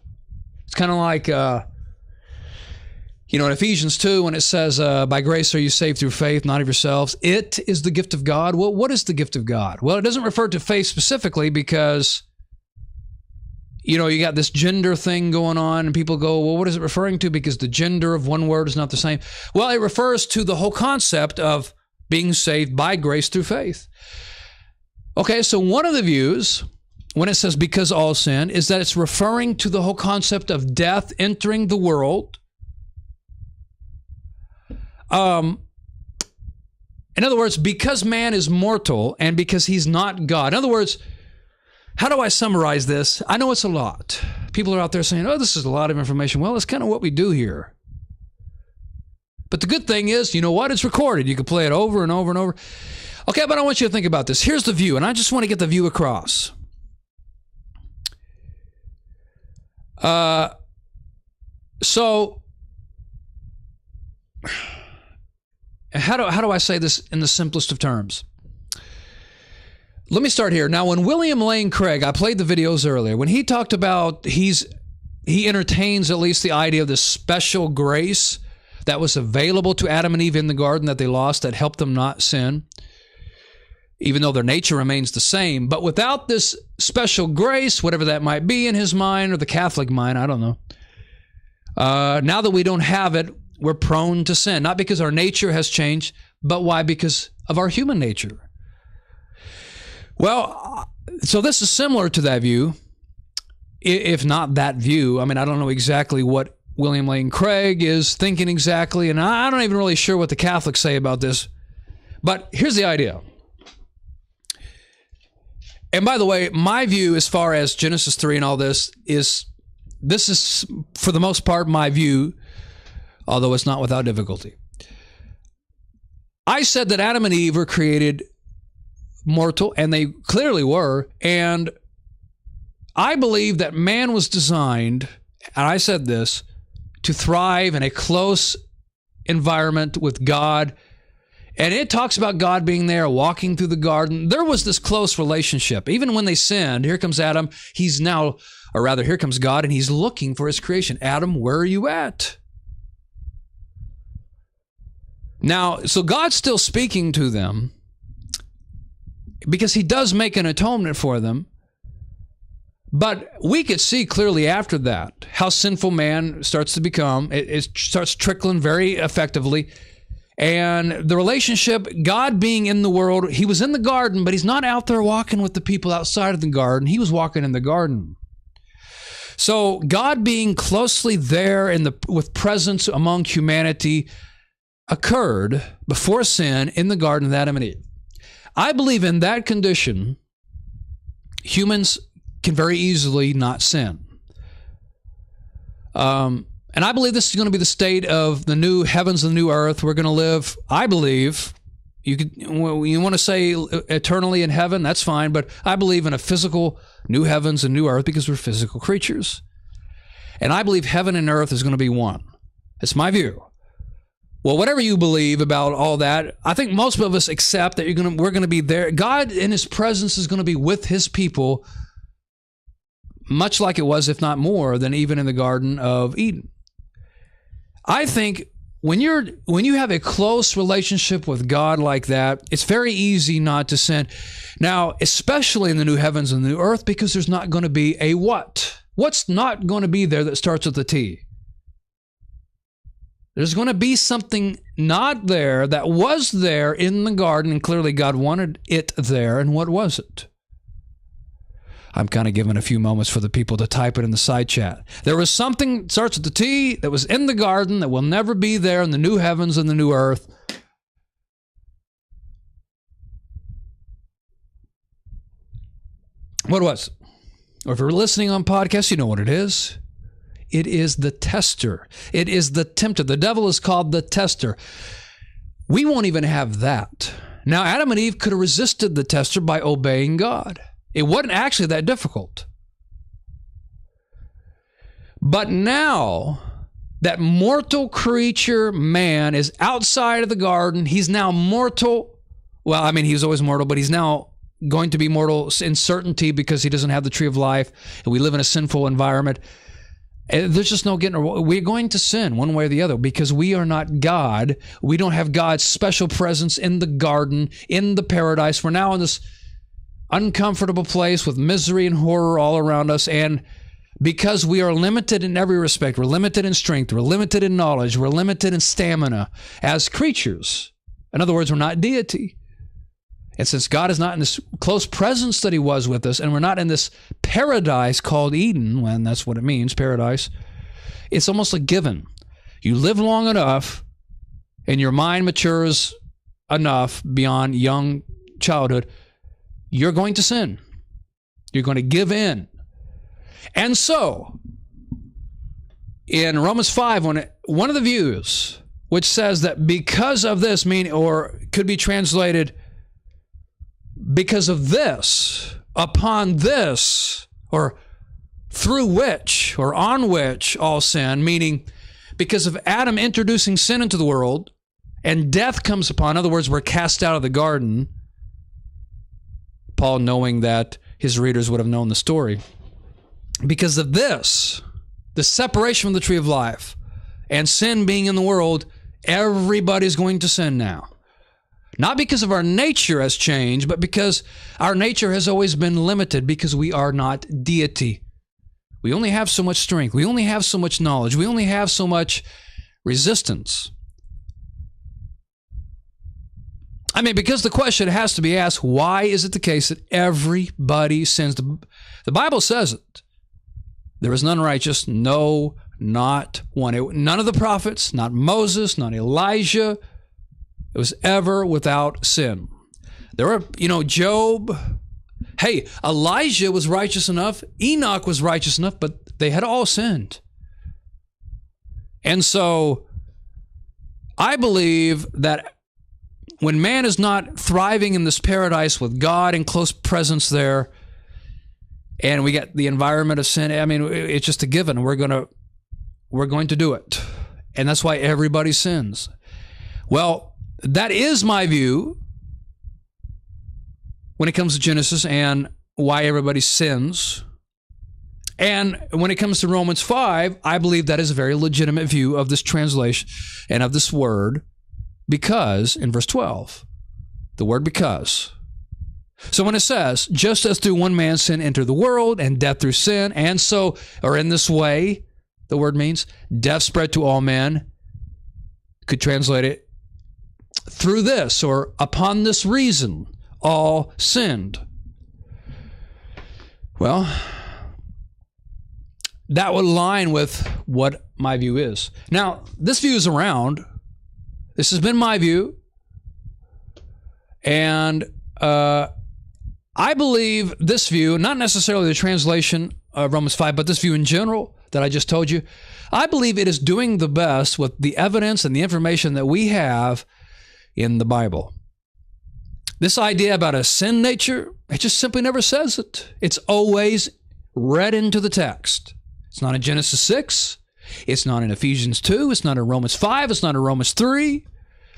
It's kind of like, in Ephesians 2, when it says, by grace are you saved through faith, not of yourselves. It is the gift of God. Well, what is the gift of God? Well, it doesn't refer to faith specifically because, you got this gender thing going on and people go, well, what is it referring to? Because the gender of one word is not the same. Well, it refers to the whole concept of being saved by grace through faith. Okay, so one of the views, when it says because all sin, is that it's referring to the whole concept of death entering the world. In other words, because man is mortal and because he's not God. In other words, how do I summarize this? I know it's a lot. People are out there saying, oh, this is a lot of information. Well, it's kind of what we do here. But the good thing is, you know what? It's recorded. You can play it over and over and over. Okay, but I want you to think about this. Here's the view, and I just want to get the view across. So, how do I say this in the simplest of terms? Let me start here. Now, when William Lane Craig, I played the videos earlier, when he talked about he entertains at least the idea of this special grace that was available to Adam and Eve in the garden that they lost, that helped them not sin, even though their nature remains the same. But without this special grace, whatever that might be in his mind or the Catholic mind, I don't know. Now that we don't have it, we're prone to sin. Not because our nature has changed, but why? Because of our human nature. Well, so this is similar to that view, if not that view. I mean, I don't know exactly what William Lane Craig is thinking exactly, and I'm not even really sure what the Catholics say about this. But here's the idea. And by the way, my view as far as Genesis 3 and all this is for the most part my view, although it's not without difficulty. I said that Adam and Eve were created mortal, and they clearly were, and I believe that man was designed, and I said this, to thrive in a close environment with God. And it talks about God being there, walking through the garden. There was this close relationship. Even when they sinned, here comes Adam. Here comes God, and he's looking for his creation. Adam, where are you at? Now, so God's still speaking to them because he does make an atonement for them. But we could see clearly after that how sinful man starts to become. It starts trickling very effectively. And the relationship, God being in the world, he was in the garden, but he's not out there walking with the people outside of the garden. He was walking in the garden. So God being closely there with presence among humanity occurred before sin in the garden of Adam and Eve. I believe in that condition, humans can very easily not sin. And I believe this is going to be the state of the new heavens and the new earth. We're going to live, I believe, you want to say eternally in heaven, that's fine, but I believe in a physical new heavens and new earth because we're physical creatures. And I believe heaven and earth is going to be one. It's my view. Well, whatever you believe about all that, I think most of us accept that we're going to be there. God in his presence is going to be with his people, much like it was, if not more, than even in the Garden of Eden. I think when you have a close relationship with God like that, it's very easy not to sin. Now, especially in the new heavens and the new earth, because there's not going to be a what? What's not going to be there that starts with a T? There's going to be something not there that was there in the garden, and clearly God wanted it there. And what was it? I'm kind of giving a few moments for the people to type it in the side chat. There was something that starts with the T that was in the garden that will never be there in the new heavens and the new earth. What was it? Or if you're listening on podcasts, you know what it is. It is the tester. It is the tempter. The devil is called the tester. We won't even have that. Now, Adam and Eve could have resisted the tester by obeying God. It wasn't actually that difficult. But now that mortal creature man is outside of the garden, he's now mortal. Well, I mean, he was always mortal, but he's now going to be mortal in certainty because he doesn't have the tree of life, and we live in a sinful environment. There's just no getting around. We're going to sin one way or the other because we are not God. We don't have God's special presence in the garden, in the paradise. We're now in this uncomfortable place with misery and horror all around us. And because we are limited in every respect, we're limited in strength, we're limited in knowledge, we're limited in stamina as creatures. In other words, we're not deity. And since God is not in this close presence that he was with us, and we're not in this paradise called Eden, when that's what it means, paradise, it's almost a given. You live long enough and your mind matures enough beyond young childhood, you're going to sin. You're going to give in. And so, in Romans 5, one of the views, which says that because of this, or could be translated, because of this, upon this, or through which, or on which all sin, meaning because of Adam introducing sin into the world and death comes upon, in other words, we're cast out of the garden. Paul, knowing that his readers would have known the story. Because of this, the separation from the tree of life and sin being in the world, everybody's going to sin now. Not because of our nature has changed, but because our nature has always been limited because we are not deity. We only have so much strength. We only have so much knowledge. We only have so much resistance. I mean, because the question has to be asked, why is it the case that everybody sins? The Bible says it. There is none righteous, no, not one. None of the prophets, not Moses, not Elijah, it was ever without sin. There were, Job. Hey, Elijah was righteous enough. Enoch was righteous enough, but they had all sinned. And so I believe that when man is not thriving in this paradise with God in close presence there, and we get the environment of sin, I mean, it's just a given. We're going to do it. And that's why everybody sins. Well, that is my view when it comes to Genesis and why everybody sins. And when it comes to Romans 5, I believe that is a very legitimate view of this translation and of this word, because, in verse 12, the word because. So when it says, just as through one man sin entered the world, and death through sin, and so, or in this way, the word means, death spread to all men, could translate it, through this, or upon this reason, all sinned. Well, that would align with what my view is. Now, this view is around. This has been my view. And I believe this view, not necessarily the translation of Romans 5, but this view in general that I just told you, I believe it is doing the best with the evidence and the information that we have in the Bible. This idea about a sin nature, it just simply never says it. It's always read into the text. It's not in Genesis 6. It's not in Ephesians 2. It's not in Romans 5. It's not in Romans 3.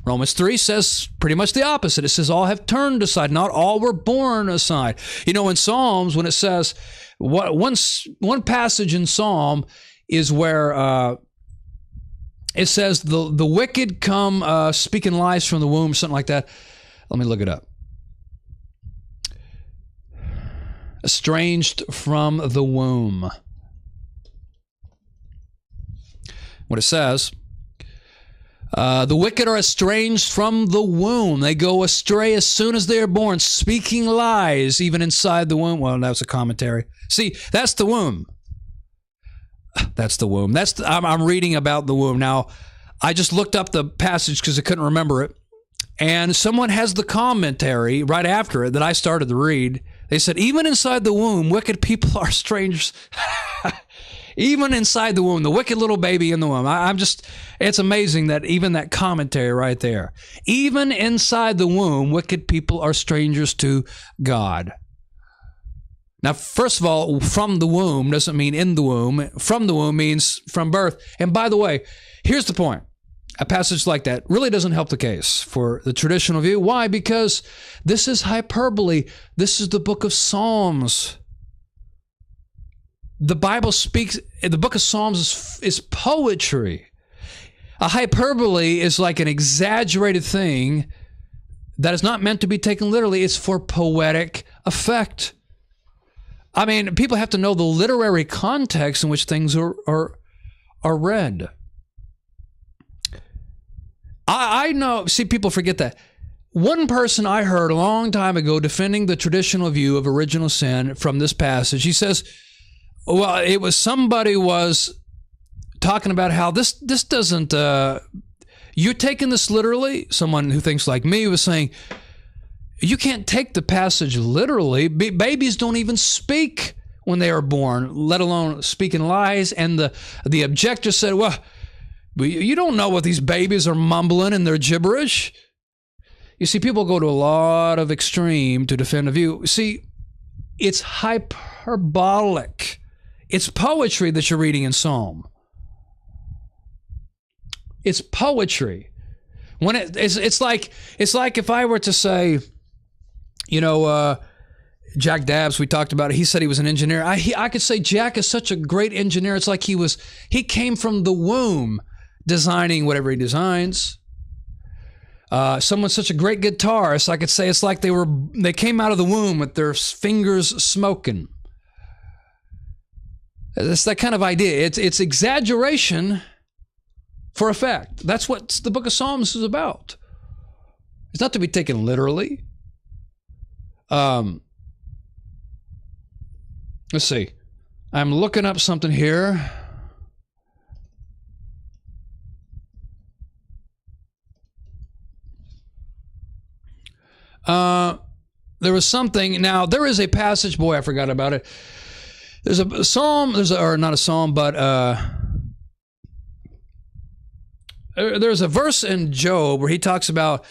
Romans 3 says pretty much the opposite. It says all have turned aside. Not all were born aside. In Psalms, when it says, one passage in Psalm is where it says the wicked come speaking lies from the womb, something like that. Let me look it up. Estranged from the womb. What it says, the wicked are estranged from the womb. They go astray as soon as they are born, speaking lies even inside the womb. Well, that's a commentary. See, that's the womb. That's the womb. I'm reading about the womb. Now, I just looked up the passage because I couldn't remember it. And someone has the commentary right after it that I started to read. They said, even inside the womb, wicked people are strangers. Even inside the womb, the wicked little baby in the womb. It's amazing that even that commentary right there. Even inside the womb, wicked people are strangers to God. Now, first of all, from the womb doesn't mean in the womb. From the womb means from birth. And by the way, here's the point. A passage like that really doesn't help the case for the traditional view. Why? Because this is hyperbole. This is the book of Psalms. The Bible speaks, the book of Psalms is poetry. A hyperbole is like an exaggerated thing that is not meant to be taken literally. It's for poetic effect. I mean, people have to know the literary context in which things are read. I know, see, people forget that. One person I heard a long time ago defending the traditional view of original sin from this passage, he says, well, it was somebody was talking about how this doesn't, you're taking this literally. Someone who thinks like me was saying, you can't take the passage literally. Babies don't even speak when they are born, let alone speaking lies. And the objector said, well, you don't know what these babies are mumbling in their gibberish. You see, people go to a lot of extreme to defend a view. See, it's hyperbolic. It's poetry that you're reading in Psalm. It's poetry. When it's like if I were to say, Jack Dabbs, we talked about it. He said he was an engineer. I could say Jack is such a great engineer. It's like he came from the womb designing whatever he designs. Someone's such a great guitarist. I could say it's like they came out of the womb with their fingers smoking. It's that kind of idea. It's exaggeration for effect. That's what the book of Psalms is about. It's not to be taken literally. Let's see. I'm looking up something here. There was something. Now, there is a passage. Boy, I forgot about it. There's a psalm. Or not a psalm, but there's a verse in Job where he talks about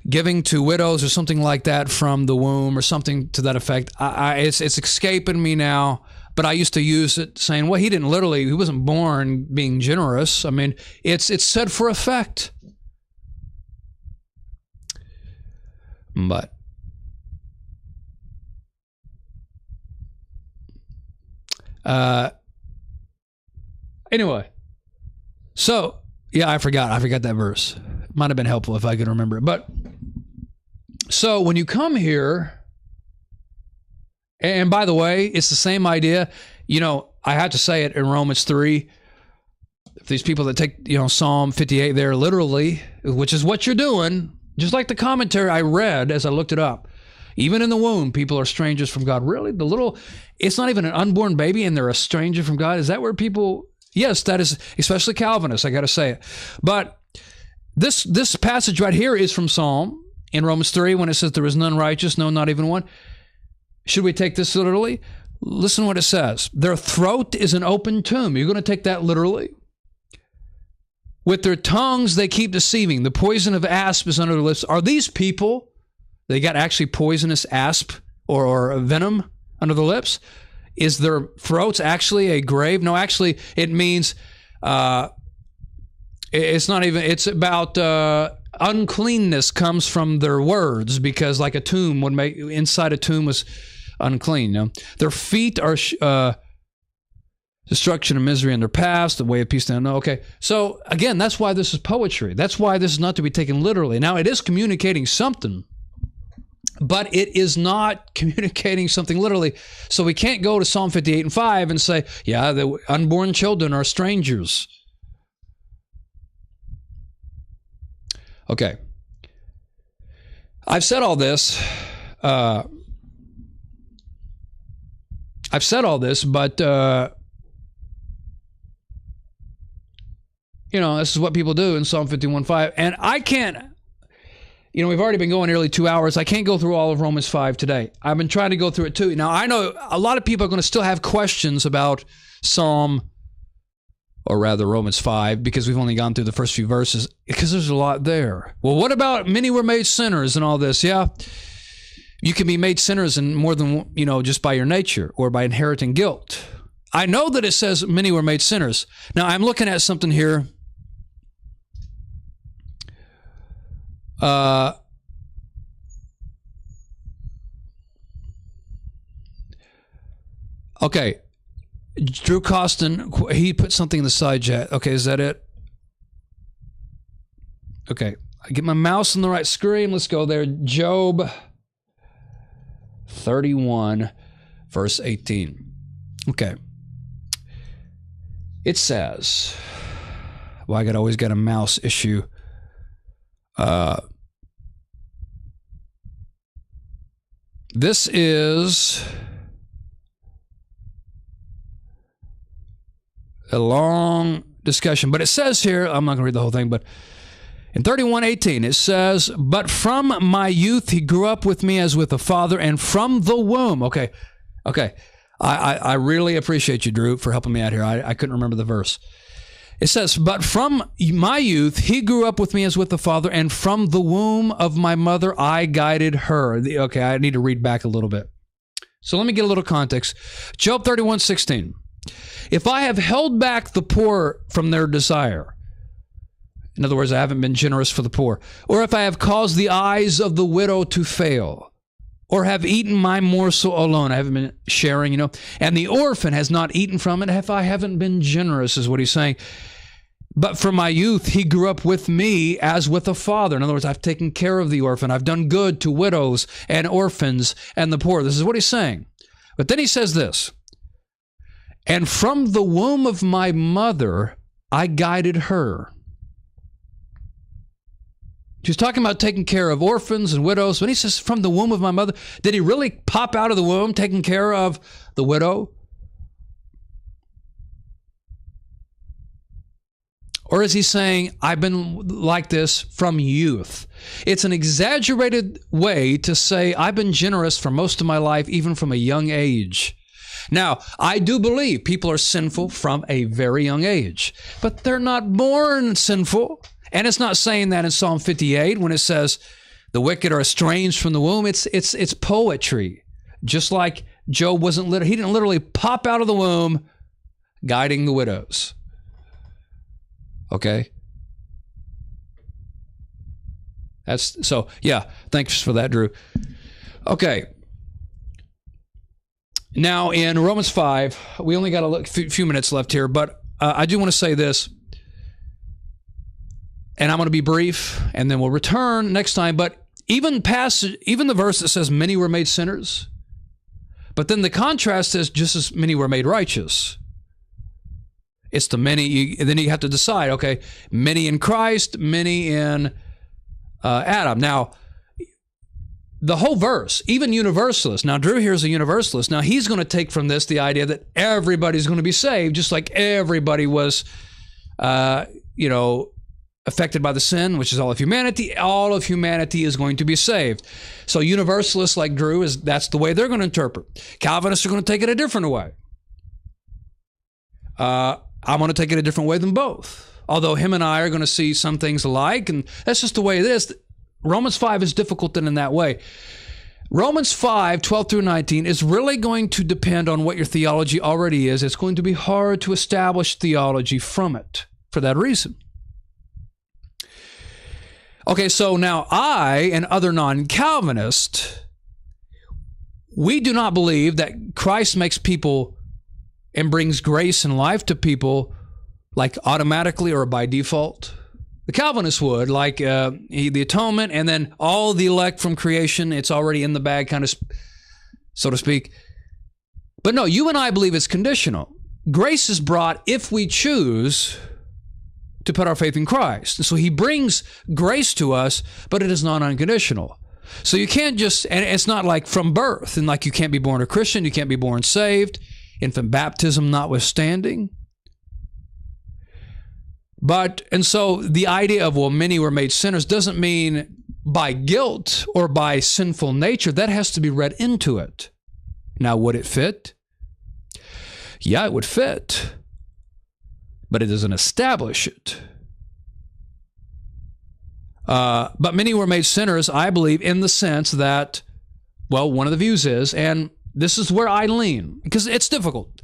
giving to widows or something like that from the womb or something to that effect. It's escaping me now, but I used to use it saying, well, he wasn't born being generous. I mean, it's said for effect. But anyway, so yeah, I forgot that verse. Might have been helpful if I could remember it. But so when you come here, and by the way, it's the same idea. I had to say it in Romans 3. If these people that take Psalm 58 there literally, which is what you're doing. Just like the commentary I read as I looked it up. Even in the womb, people are strangers from God. Really? It's not even an unborn baby and they're a stranger from God? Is that where people... Yes, that is, especially Calvinists, I got to say it. But this passage right here is from Psalm in Romans 3 when it says, there is none righteous, no, not even one. Should we take this literally? Listen to what it says. Their throat is an open tomb. You're going to take that literally? With their tongues, they keep deceiving. The poison of asp is under their lips. Are these people, they got actually poisonous asp or venom under the lips? Is their throats actually a grave? No, actually, it means, it's not even, it's about uncleanness comes from their words because like a tomb would make, inside a tomb was unclean. Their feet are... destruction and misery in their past, the way of peace. No, okay. So again, that's why this is poetry. That's why this is not to be taken literally. Now, it is communicating something, but it is not communicating something literally. So we can't go to Psalm 58 and 5 and say, yeah, the unborn children are strangers. Okay. I've said all this. But this is what people do in Psalm 51:5. And I can't, we've already been going nearly 2 hours. I can't go through all of Romans 5 today. I've been trying to go through it too. Now, I know a lot of people are going to still have questions about Romans 5, because we've only gone through the first few verses, because there's a lot there. Well, what about many were made sinners and all this? Yeah, you can be made sinners in more than, just by your nature or by inheriting guilt. I know that it says many were made sinners. Now, I'm looking at something here. Okay. Drew Costin, he put something in the side chat. Okay, is that it? Okay. I get my mouse on the right screen. Let's go there. Job 31, verse 18. Okay. It says, well, I always got a mouse issue. This is a long discussion, but it says here, I'm not going to read the whole thing, but in 31:18, it says, but from my youth he grew up with me as with a father, and from the womb. Okay. I really appreciate you, Drew, for helping me out here. I couldn't remember the verse. It says, but from my youth, he grew up with me as with the father, and from the womb of my mother, I guided her. Okay, I need to read back a little bit. So let me get a little context. Job 31:16. If I have held back the poor from their desire, in other words, I haven't been generous for the poor, or if I have caused the eyes of the widow to fail, or have eaten my morsel alone, I haven't been sharing, and the orphan has not eaten from it, if I haven't been generous, is what he's saying. But from my youth, he grew up with me as with a father. In other words, I've taken care of the orphan. I've done good to widows and orphans and the poor. This is what he's saying. But then he says this, and from the womb of my mother, I guided her. She's talking about taking care of orphans and widows. When he says, from the womb of my mother, did he really pop out of the womb taking care of the widow? Or is he saying, I've been like this from youth? It's an exaggerated way to say, I've been generous for most of my life, even from a young age. Now, I do believe people are sinful from a very young age, but they're not born sinful. And it's not saying that in Psalm 58 when it says the wicked are estranged from the womb. It's poetry. Just like Job he didn't literally pop out of the womb guiding the widows. Okay? Thanks for that, Drew. Okay. Now in Romans 5, we only got a few minutes left here, but I do want to say this. And I'm going to be brief, and then we'll return next time. But even the verse that says many were made sinners, but then the contrast says just as many were made righteous. It's the many, then you have to decide, okay, many in Christ, many in Adam. Now, the whole verse, even universalists. Now, Drew here is a universalist. Now, he's going to take from this the idea that everybody's going to be saved, just like everybody was, affected by the sin, which is all of humanity. All of humanity is going to be saved. So universalists like Drew, that's the way they're going to interpret. Calvinists are going to take it a different way. I'm going to take it a different way than both. Although him and I are going to see some things alike, and that's just the way it is. Romans 5 is difficult in that way. Romans 5, 12 through 19 is really going to depend on what your theology already is. It's going to be hard to establish theology from it for that reason. Okay, so now I and other non-Calvinists, we do not believe that Christ makes people and brings grace and life to people like automatically or by default. The Calvinists would, like the atonement and then all the elect from creation, it's already in the bag, kind of, so to speak. But no, you and I believe it's conditional. Grace is brought if we choose to put our faith in Christ. And so he brings grace to us, but it is not unconditional. So you can't just, and it's not like from birth, and like you can't be born a Christian, you can't be born saved, infant baptism notwithstanding. And so the idea of, well, many were made sinners doesn't mean by guilt or by sinful nature. That has to be read into it. Now, would it fit? Yeah, it would fit. But it doesn't establish it. But many were made sinners, I believe, in the sense that, well, one of the views is, and this is where I lean, because it's difficult,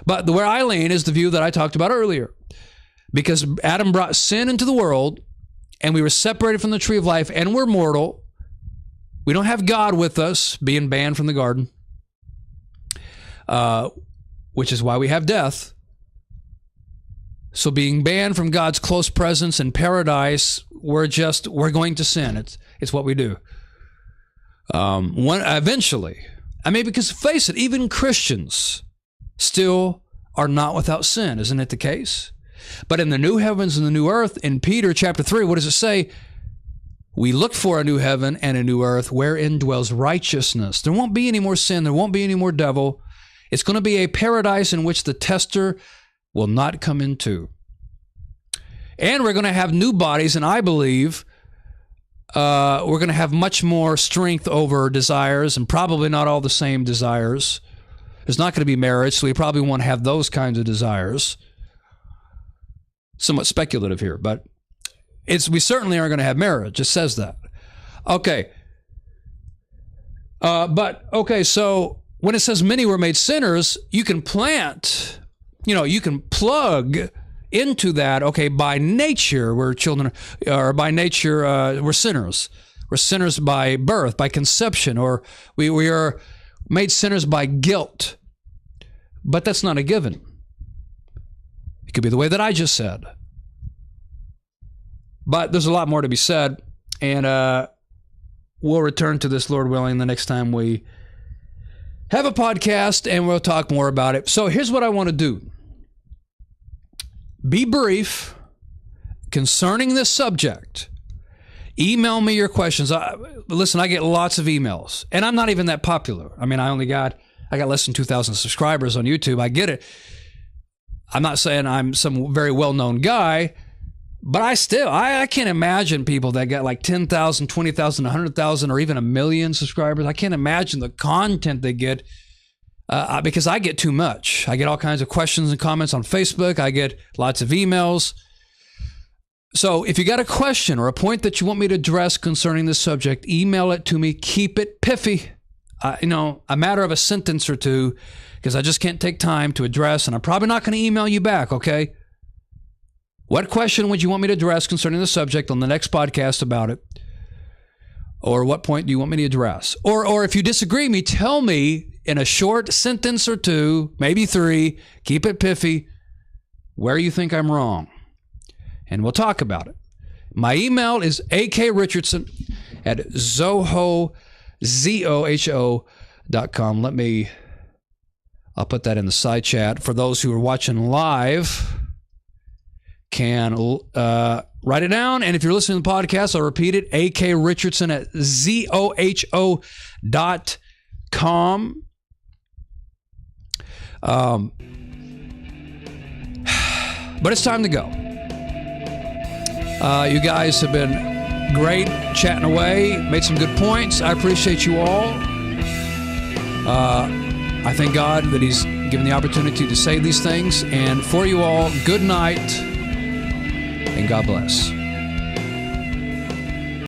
but where I lean is the view that I talked about earlier. Because Adam brought sin into the world, and we were separated from the tree of life, and we're mortal. We don't have God with us, being banned from the garden, which is why we have death. So being banned from God's close presence in paradise, we're going to sin. It's what we do. Eventually, because face it, even Christians still are not without sin. Isn't it the case? But in the new heavens and the new earth, in Peter chapter 3, what does it say? We look for a new heaven and a new earth wherein dwells righteousness. There won't be any more sin. There won't be any more devil. It's going to be a paradise in which the tester will not come into. And we're going to have new bodies, and I believe we're going to have much more strength over desires, and probably not all the same desires. There's not going to be marriage, so we probably won't have those kinds of desires. somewhat speculative here, but we certainly aren't going to have marriage. It says that. Okay. So when it says many were made sinners, you can plant, you can plug into that. Okay, by nature, we're children, or by nature, we're sinners. We're sinners by birth, by conception, or we are made sinners by guilt. But that's not a given. It could be the way that I just said. But there's a lot more to be said, and we'll return to this, Lord willing, the next time we have a podcast, and we'll talk more about it. So here's what I want to do. Be brief concerning this subject. Email me your questions. Listen, I get lots of emails, and I'm not even that popular. I mean, I got less than 2,000 subscribers on YouTube. I get it. I'm not saying I'm some very well-known guy, but I can't imagine people that got like 10,000, 20,000, 100,000, or even 1 million subscribers. I can't imagine the content they get because I get too much. I get all kinds of questions and comments on Facebook. I get lots of emails. So if you got a question or a point that you want me to address concerning this subject, email it to me. Keep it piffy. A matter of a sentence or two, because I just can't take time to address, and I'm probably not going to email you back, okay? What question would you want me to address concerning the subject on the next podcast about it? Or what point do you want me to address? Or if you disagree me, tell me in a short sentence or two, maybe 3, keep it piffy, where you think I'm wrong. And we'll talk about it. My email is akrichardson@zoho.com. I'll put that in the side chat. For those who are watching live, can write it down. And if you're listening to the podcast, I'll repeat it. akrichardson@zoho.com. But it's time to go. You guys have been great chatting away, made some good points. I appreciate you all. I thank God that He's given the opportunity to say these things. And for you all, good night and God bless.